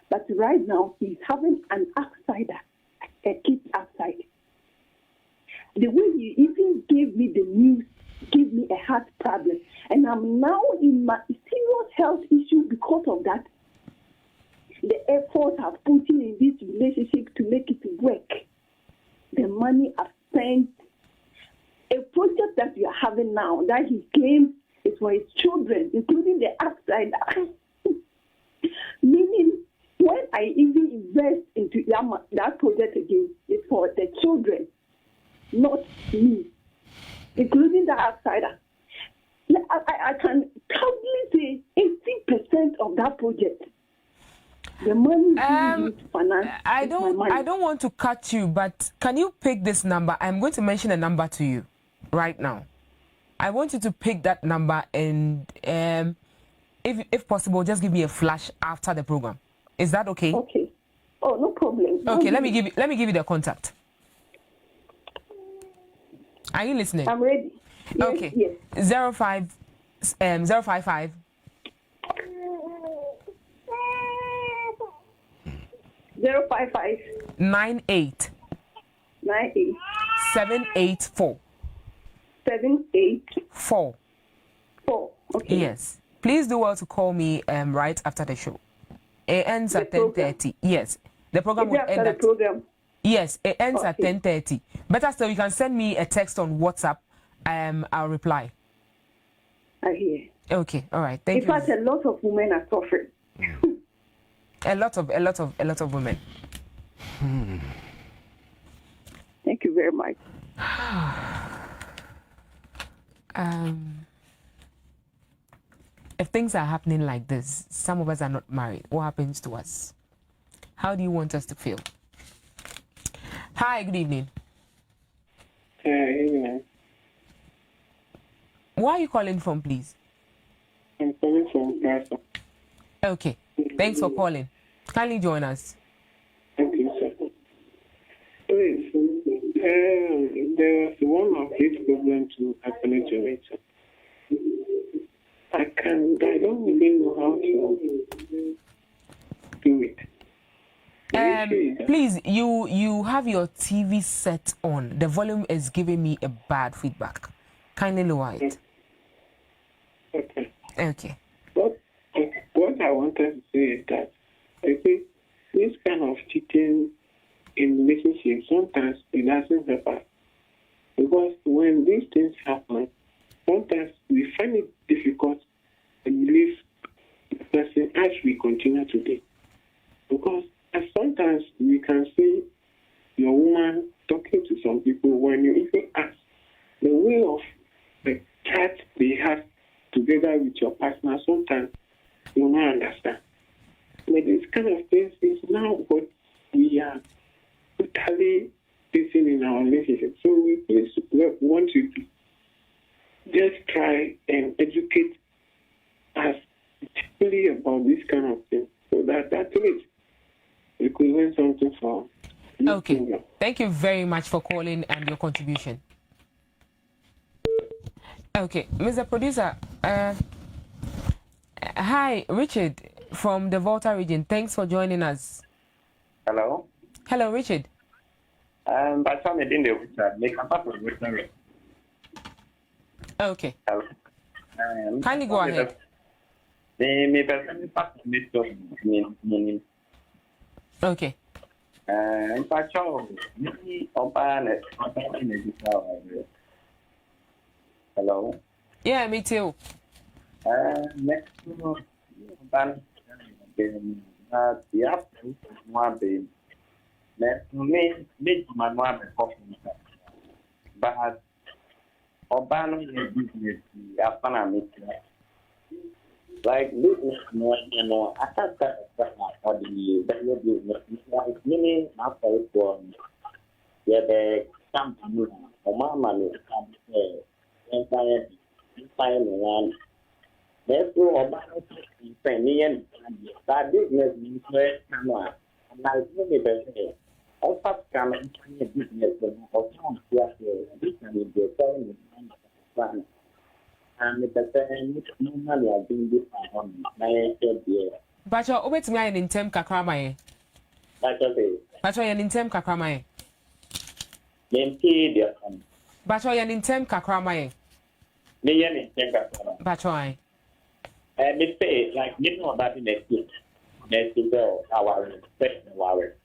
But right now, he's having an outsider, a kid outside. The way he even gave me the news gave me a heart problem. And I'm now in my serious health issue because of that. The effort I've put in this relationship to make it work. The money I've spent. A project that we are having now that he claims is for his children, including the outsider. Meaning, when I even invest into that project again, it's for the children, not me, including the outsider. I can proudly say 80% of that project. The money being used to finance I is my money. don't want to cut you, but can you pick this number? I'm going to mention a number to you right now. I want you to pick that number and if possible, just give me a flash after the program. Is that okay? Okay. Oh, no problem. Okay, let me give you the contact. Are you listening? I'm ready. Yes, Okay. Yes. 055 055 98 98 784 784. 4. Okay. Yes. Please do well to call me right after the show. It ends at 10:30. Yes. The program Is will it end after at the program? Yes, it ends at Okay. 10:30. Better still, you can send me a text on WhatsApp. I'll reply. I hear. Okay. All right. Thank In you. fact, a lot of women are suffering. A lot of women. Thank you very much. If things are happening like this, some of us are not married. What happens to us? How do you want us to feel? Hi, good evening. Evening. Where are you calling from, please? I'm calling from Gaza. Okay, thanks for calling. Kindly join us. Thank you, sir. Please, there's one of these problems to happening to me, sir. I don't even know how to do it. Please, you have your TV set on. The volume is giving me a bad feedback. Kindly lower it. Okay. Okay. What I wanted to say is that I think this kind of cheating in relationships sometimes it doesn't help us. Because when these things happen, sometimes we find it difficult to leave the person as we continue today. Because sometimes you can see your woman talking to some people when you even ask the way of the chat they have together with your partner, sometimes you will not understand. But this kind of things is now what we are totally facing in our relationship. So we please want you to just try and educate us deeply about this kind of thing so that at least we could learn something from. Okay. Thank you very much for calling and your contribution. Okay, Mr. Producer, hi, Richard from the Volta region. Thanks for joining us. Hello. Hello, Richard. But some in the make a part of it. Okay. Hello. Kindly go ahead. Me person part of it. Okay. But me open hello. Yeah, me too. Next ban the one day. Next me my one but Obano business after like business no I can't that for the business like meaning after it one yeah the company or mama entire one. Therefore, Obama penny that business means where someone and I really say, all past coming business of some this can be the selling plan. And the same normally I've been this on my year. But you're over to me in term kakramae. That's okay. But you're in term kakramae. Then see the but you're in term kakramae. Me in term kakramae. But why? Me say like you know about the next go our respect our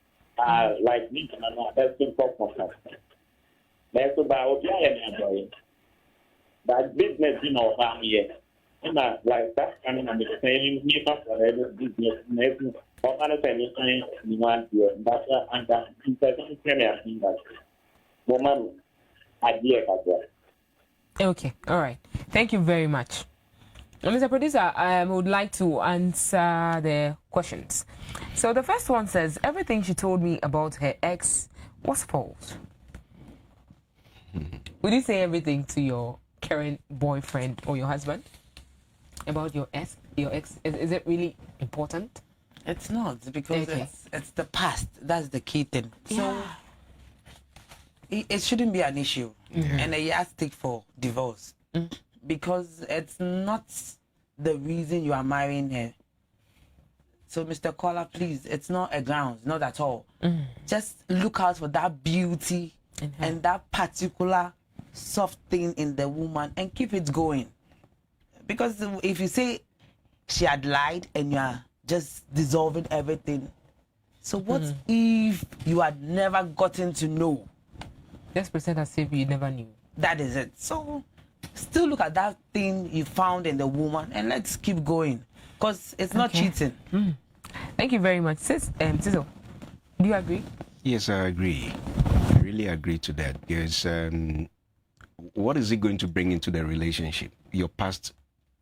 like me that's important contact. That's about that business you know here. And like that kind of the same me for business or anything you want to but and that person premier thing that woman idea as well. Okay, all right. Thank you very much. Mr. Producer, I would like to answer the questions. So the first one says, everything she told me about her ex was false. Would you say everything to your current boyfriend or your husband about your ex? Is it really important? It's not, because it's the past. That's the key thing. So it shouldn't be an issue. And a yardstick for divorce. Because it's not the reason you are marrying her. So, Mr. Caller, please, it's not a ground, not at all. Just look out for that beauty and that particular soft thing in the woman and keep it going. Because if you say she had lied and you are just dissolving everything, so what if you had never gotten to know? Just pretend as if you never knew. That is it. So still look at that thing you found in the woman and let's keep going, because it's not cheating. Thank you very much, Sizzle. Do you agree? Yes, I agree. I really agree to that because what is it going to bring into the relationship? Your past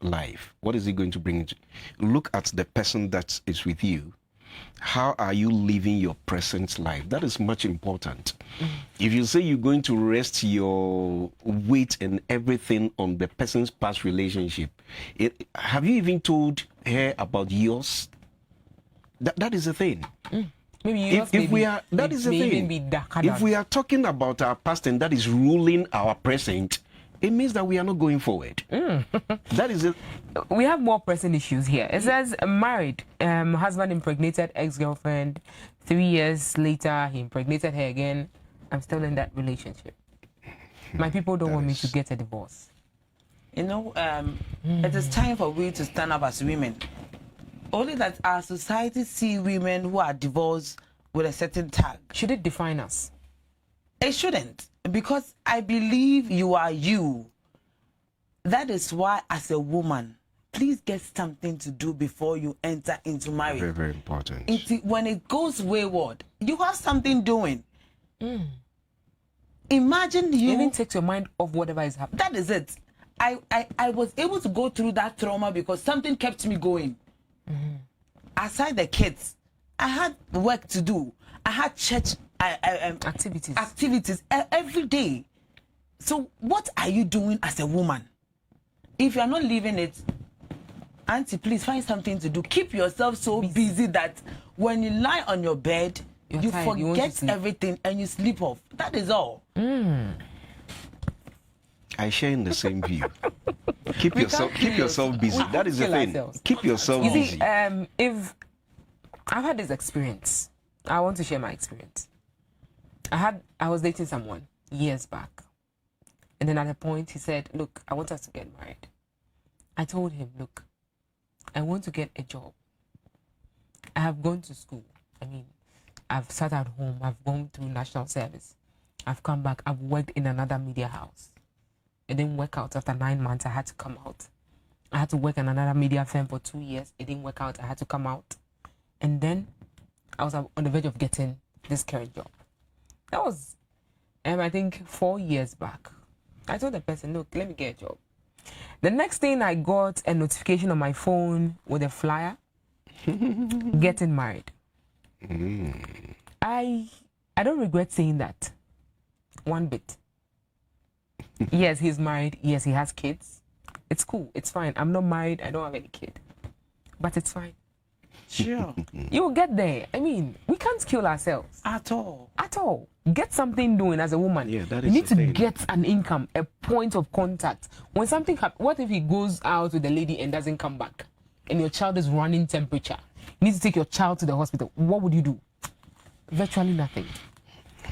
life. What is it going to bring into? Look at the person that is with you. How are you living your present life? That is much important. If you say you're going to rest your weight and everything on the person's past relationship, have you even told her about yours? That is the thing. Maybe if we are, that is the thing. If we are talking about our past and that is ruling our present, it means that we are not going forward. That is it. We have more pressing issues here. It says married, husband impregnated ex-girlfriend. 3 years later, he impregnated her again. I'm still in that relationship. My people don't want me to get a divorce. You know, it is time for we to stand up as women. Only that our society see women who are divorced with a certain tag. Should it define us? It shouldn't, because I believe you are you. That is why, as a woman, please get something to do before you enter into marriage. Very, very important. When it goes wayward, you have something doing. Imagine you even takes your mind off whatever is happening. That is it. I was able to go through that trauma because something kept me going. Aside the kids, I had work to do. I had church activities every day. So what are you doing as a woman? If you are not living it, auntie, please find something to do. Keep yourself so busy that when you lie on your bed, you forget everything and you sleep off. That is all. I share in the same view. Keep yourself busy. That is the thing. Keep yourself busy. You see, if I've had this experience, I want to share my experience. I was dating someone years back, and then at a point he said, "Look, I want us to get married." I told him, "Look, I want to get a job. I have gone to school. I mean, I've sat at home. I've gone through national service. I've come back. I've worked in another media house. It didn't work out. After 9 months, I had to come out. I had to work in another media firm for 2 years. It didn't work out. I had to come out. And then I was on the verge of getting this current job. That was, I think, 4 years back. I told the person, look, let me get a job. The next thing, I got a notification on my phone with a flyer, getting married. I don't regret saying that one bit. Yes, he's married. Yes, he has kids. It's cool. It's fine. I'm not married. I don't have any kid. But it's fine. Sure. You will get there. I mean, we can't kill ourselves. At all. At all. Get something doing as a woman. Yeah, that you is need to the thing. get an income, a point of contact. When something happens, what if he goes out with the lady and doesn't come back? And your child is running temperature. You need to take your child to the hospital. What would you do? Virtually nothing.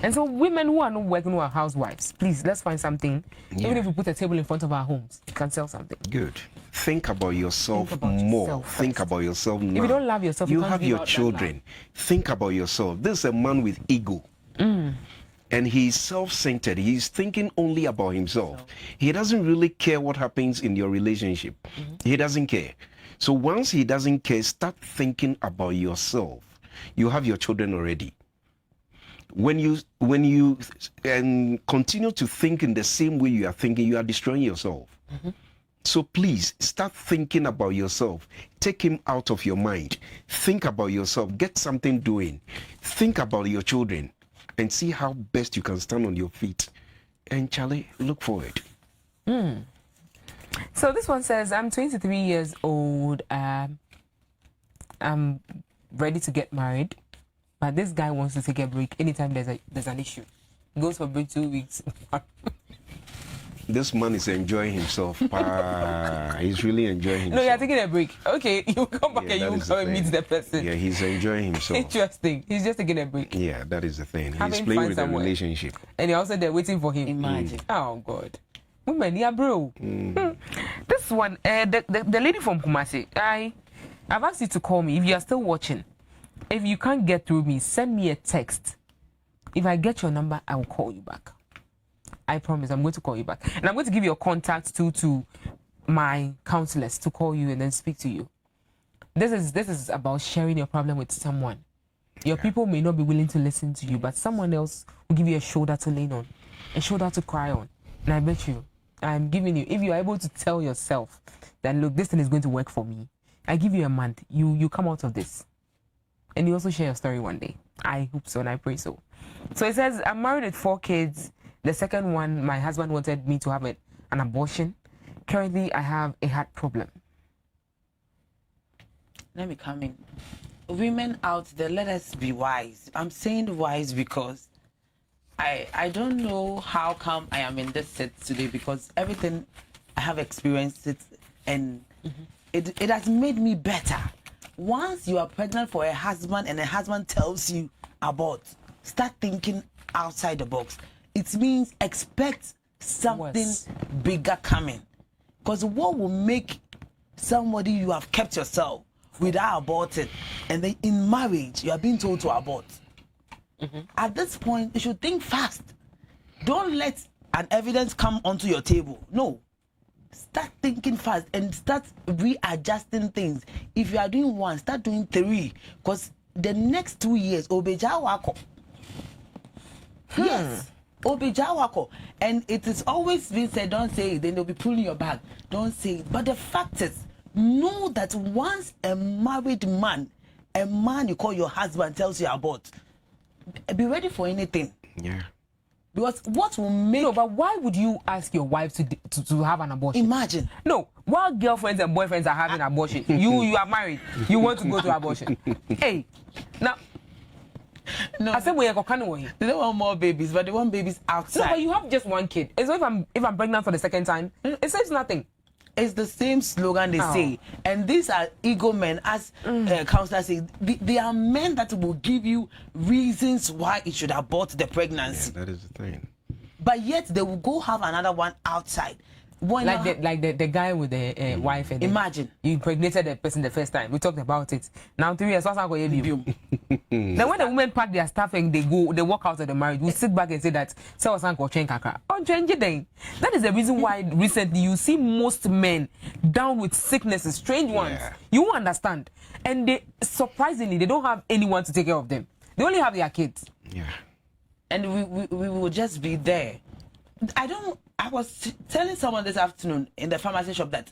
And so women who are not working, who are housewives, please, let's find something. Yeah. Even if we put a table in front of our homes, you can sell something. Good. Think about yourself Think about more. yourself Think about yourself now. If you don't love yourself, you can't have give your out that children. Think about yourself. This is a man with ego. And he's self-centered. He's thinking only about himself. He doesn't really care what happens in your relationship. He doesn't care. So once he doesn't care, start thinking about yourself. You have your children already. When you continue to think in the same way you are thinking, you are destroying yourself. So please start thinking about yourself. Take him out of your mind. Think about yourself. Get something doing. Think about your children and see how best you can stand on your feet. And Charlie, look forward. So this one says, I'm 23 years old. I'm ready to get married. But this guy wants to take a break anytime there's an issue. He goes for break 2 weeks. This man is enjoying himself. He's really enjoying himself. No, you're taking a break. Okay, you come back and you come and meet the person. Yeah, he's enjoying himself. Interesting. He's just taking a break. Yeah, that is the thing. Having He's playing fun with the somewhere. relationship. And you're also there waiting for him. Imagine. Oh, God. Women, yeah, bro. This one, the lady from Kumasi, I've asked you to call me if you are still watching. If you can't get through me, send me a text. If I get your number, I will call you back. I promise I'm going to call you back. And I'm going to give your contact to my counselors to call you and then speak to you. This is about sharing your problem with someone. Your people may not be willing to listen to you, but someone else will give you a shoulder to lean on, a shoulder to cry on. And I bet you, I'm giving you, if you are able to tell yourself that, look, this thing is going to work for me, I give you a month, you come out of this. And you also share your story one day. I hope so and I pray so. So it says, I'm married with 4 kids. The second one, my husband wanted me to have an abortion. Currently, I have a heart problem. Let me come in. Women out there, let us be wise. I'm saying wise because I don't know how come I am in this set today, because everything I have experienced it, and it has made me better. Once you are pregnant for a husband and a husband tells you abort, start thinking outside the box. It means expect something bigger coming. Because what will make somebody you have kept yourself without aborting, and then in marriage you are being told to abort? At this point, you should think fast. Don't let an evidence come onto your table. No. Start thinking fast and start readjusting things. If you are doing 1, start doing 3. Because the next 2 years, Obeja Wako. Yes. Obeja Wako. And it is always been said, don't say it, then they'll be pulling your bag. Don't say it. But the fact is, know that once a married man, a man you call your husband, tells you about, be ready for anything. Yeah. Because what will make... No, but why would you ask your wife to have an abortion? Imagine. No, while girlfriends and boyfriends are having abortion, you are married, you want to go to abortion. Hey, now... No, I said we are they don't want more babies, but they want babies outside. No, but you have just 1 kid. And so if I'm pregnant for the second time, it says nothing. It's the same slogan they say. And these are ego men, as counselors say. They are men that will give you reasons why it should abort the pregnancy. Yeah, that is the thing. But yet they will go have another one outside. Like the guy with the wife. And imagine. You impregnated the person the first time. We talked about it. Now 3 years, what's going to be? Then when the women pack their stuff and they walk out of the marriage, we sit back and say that, that is the reason why recently you see most men down with sicknesses, strange ones. Yeah. You won't understand. And they, surprisingly, they don't have anyone to take care of them. They only have their kids. Yeah. And we will just be there. I was telling someone this afternoon in the pharmacy shop that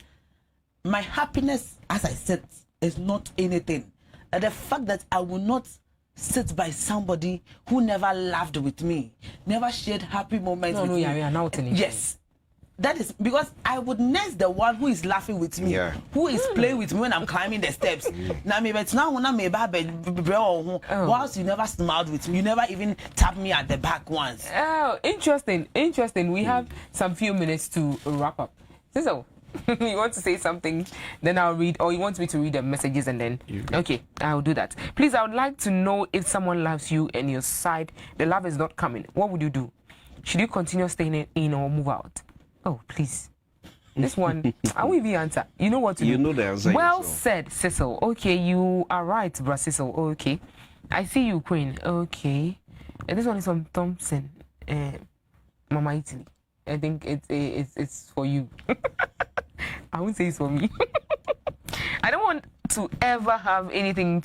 my happiness, as I said, is not anything. The fact that I will not sit by somebody who never laughed with me, never shared happy moments with me. Yes. That is because I would nest the one who is laughing with me, who is playing with me when I'm climbing the steps. Whilst you never smiled with me, you never even tapped me at the back once. Oh, interesting. We have some few minutes to wrap up. So, you want to say something, then I'll read, or you want me to read the messages and then... Okay, I'll do that. Please, I would like to know if someone loves you and your side, the love is not coming. What would you do? Should you continue staying in or move out? Oh, please. This one, I will even answer. You know what to do. You know the answer. Well said, Cecil. Okay, you are right, Bra Cecil. Okay. I see you, Queen. Okay. And this one is from Thompson. Mama Italy. I think it's for you. I won't say it's for me. I don't want to ever have anything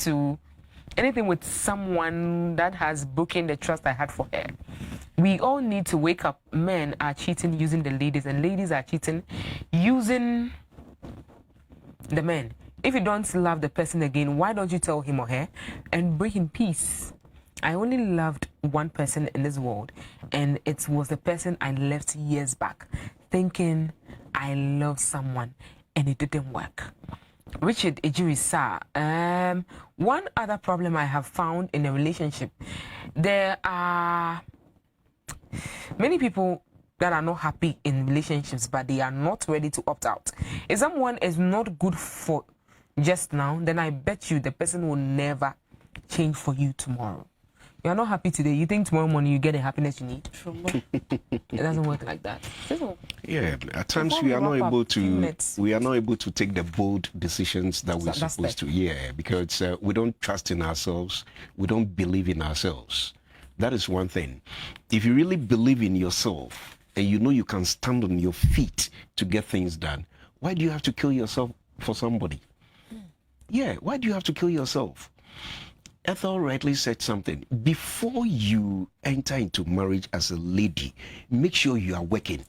with someone that has broken the trust I had for her. We all need to wake up. Men are cheating using the ladies, and ladies are cheating using the men. If you don't love the person again, why don't you tell him or her and bring in peace? I only loved one person in this world, and it was the person I left years back, thinking I love someone, and it didn't work. Richard Ejirisa, one other problem I have found in a relationship, there are many people that are not happy in relationships, but they are not ready to opt out. If someone is not good for just now, then I bet you the person will never change for you tomorrow. You are not happy today. You think tomorrow morning you get the happiness you need. It doesn't work like that. Yeah, at times we are not able to take the bold decisions that we're supposed to. Yeah, because we don't trust in ourselves. We don't believe in ourselves. That is one thing. If you really believe in yourself and you know you can stand on your feet to get things done, why do you have to kill yourself for somebody? Yeah, why do you have to kill yourself? Ethel rightly said something. Before you enter into marriage as a lady, make sure you are working.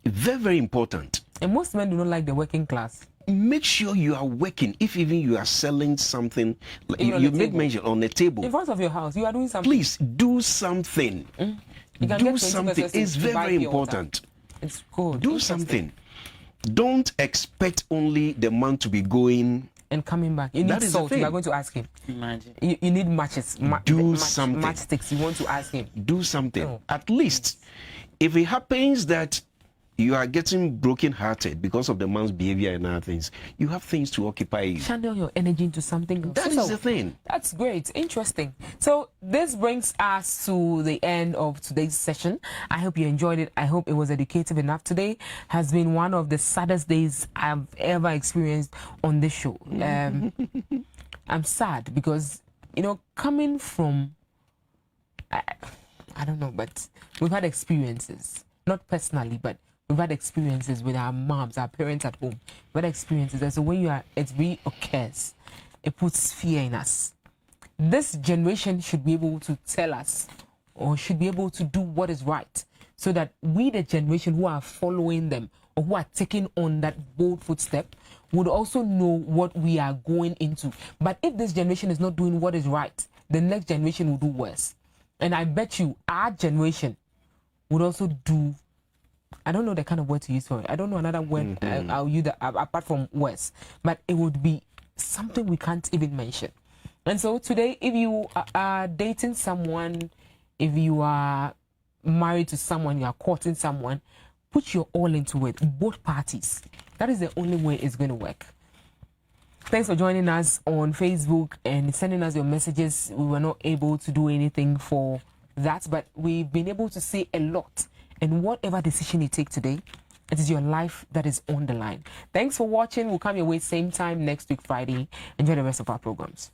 Very, very important. And most men do not like the working class. Make sure you are working. If even you are selling something, like you made mention on the table. In front of your house, you are doing something. Please do something. Do something. It's very, very important. It's good. Do something. Don't expect only the man to be going and coming back. You need salt. You are going to ask him. Imagine. You need matches. Do something. Matchsticks. You want to ask him. Do something. At least, if it happens that you are getting broken-hearted because of the man's behavior and other things, you have things to occupy you. Channel your energy into something else. That is the thing. That's great. Interesting. So this brings us to the end of today's session. I hope you enjoyed it. I hope it was educative enough. Today has been one of the saddest days I've ever experienced on this show. I'm sad because, you know, coming from, I don't know, but we've had experiences, not personally, but we've had experiences with our moms, our parents at home. We've had experiences. And so when it really occurs, it puts fear in us. This generation should be able to tell us, or should be able to do what is right, so that we, the generation who are following them, or who are taking on that bold footstep, would also know what we are going into. But if this generation is not doing what is right, the next generation will do worse. And I bet you our generation would also do, I don't know the kind of word to use for it. I don't know another word I'll use apart from worse. But it would be something we can't even mention. And so today, if you are dating someone, if you are married to someone, you are courting someone, put your all into it, both parties. That is the only way it's going to work. Thanks for joining us on Facebook and sending us your messages. We were not able to do anything for that, but we've been able to say a lot. And whatever decision you take today, it is your life that is on the line. Thanks for watching. We'll come your way same time next week, Friday. Enjoy the rest of our programs.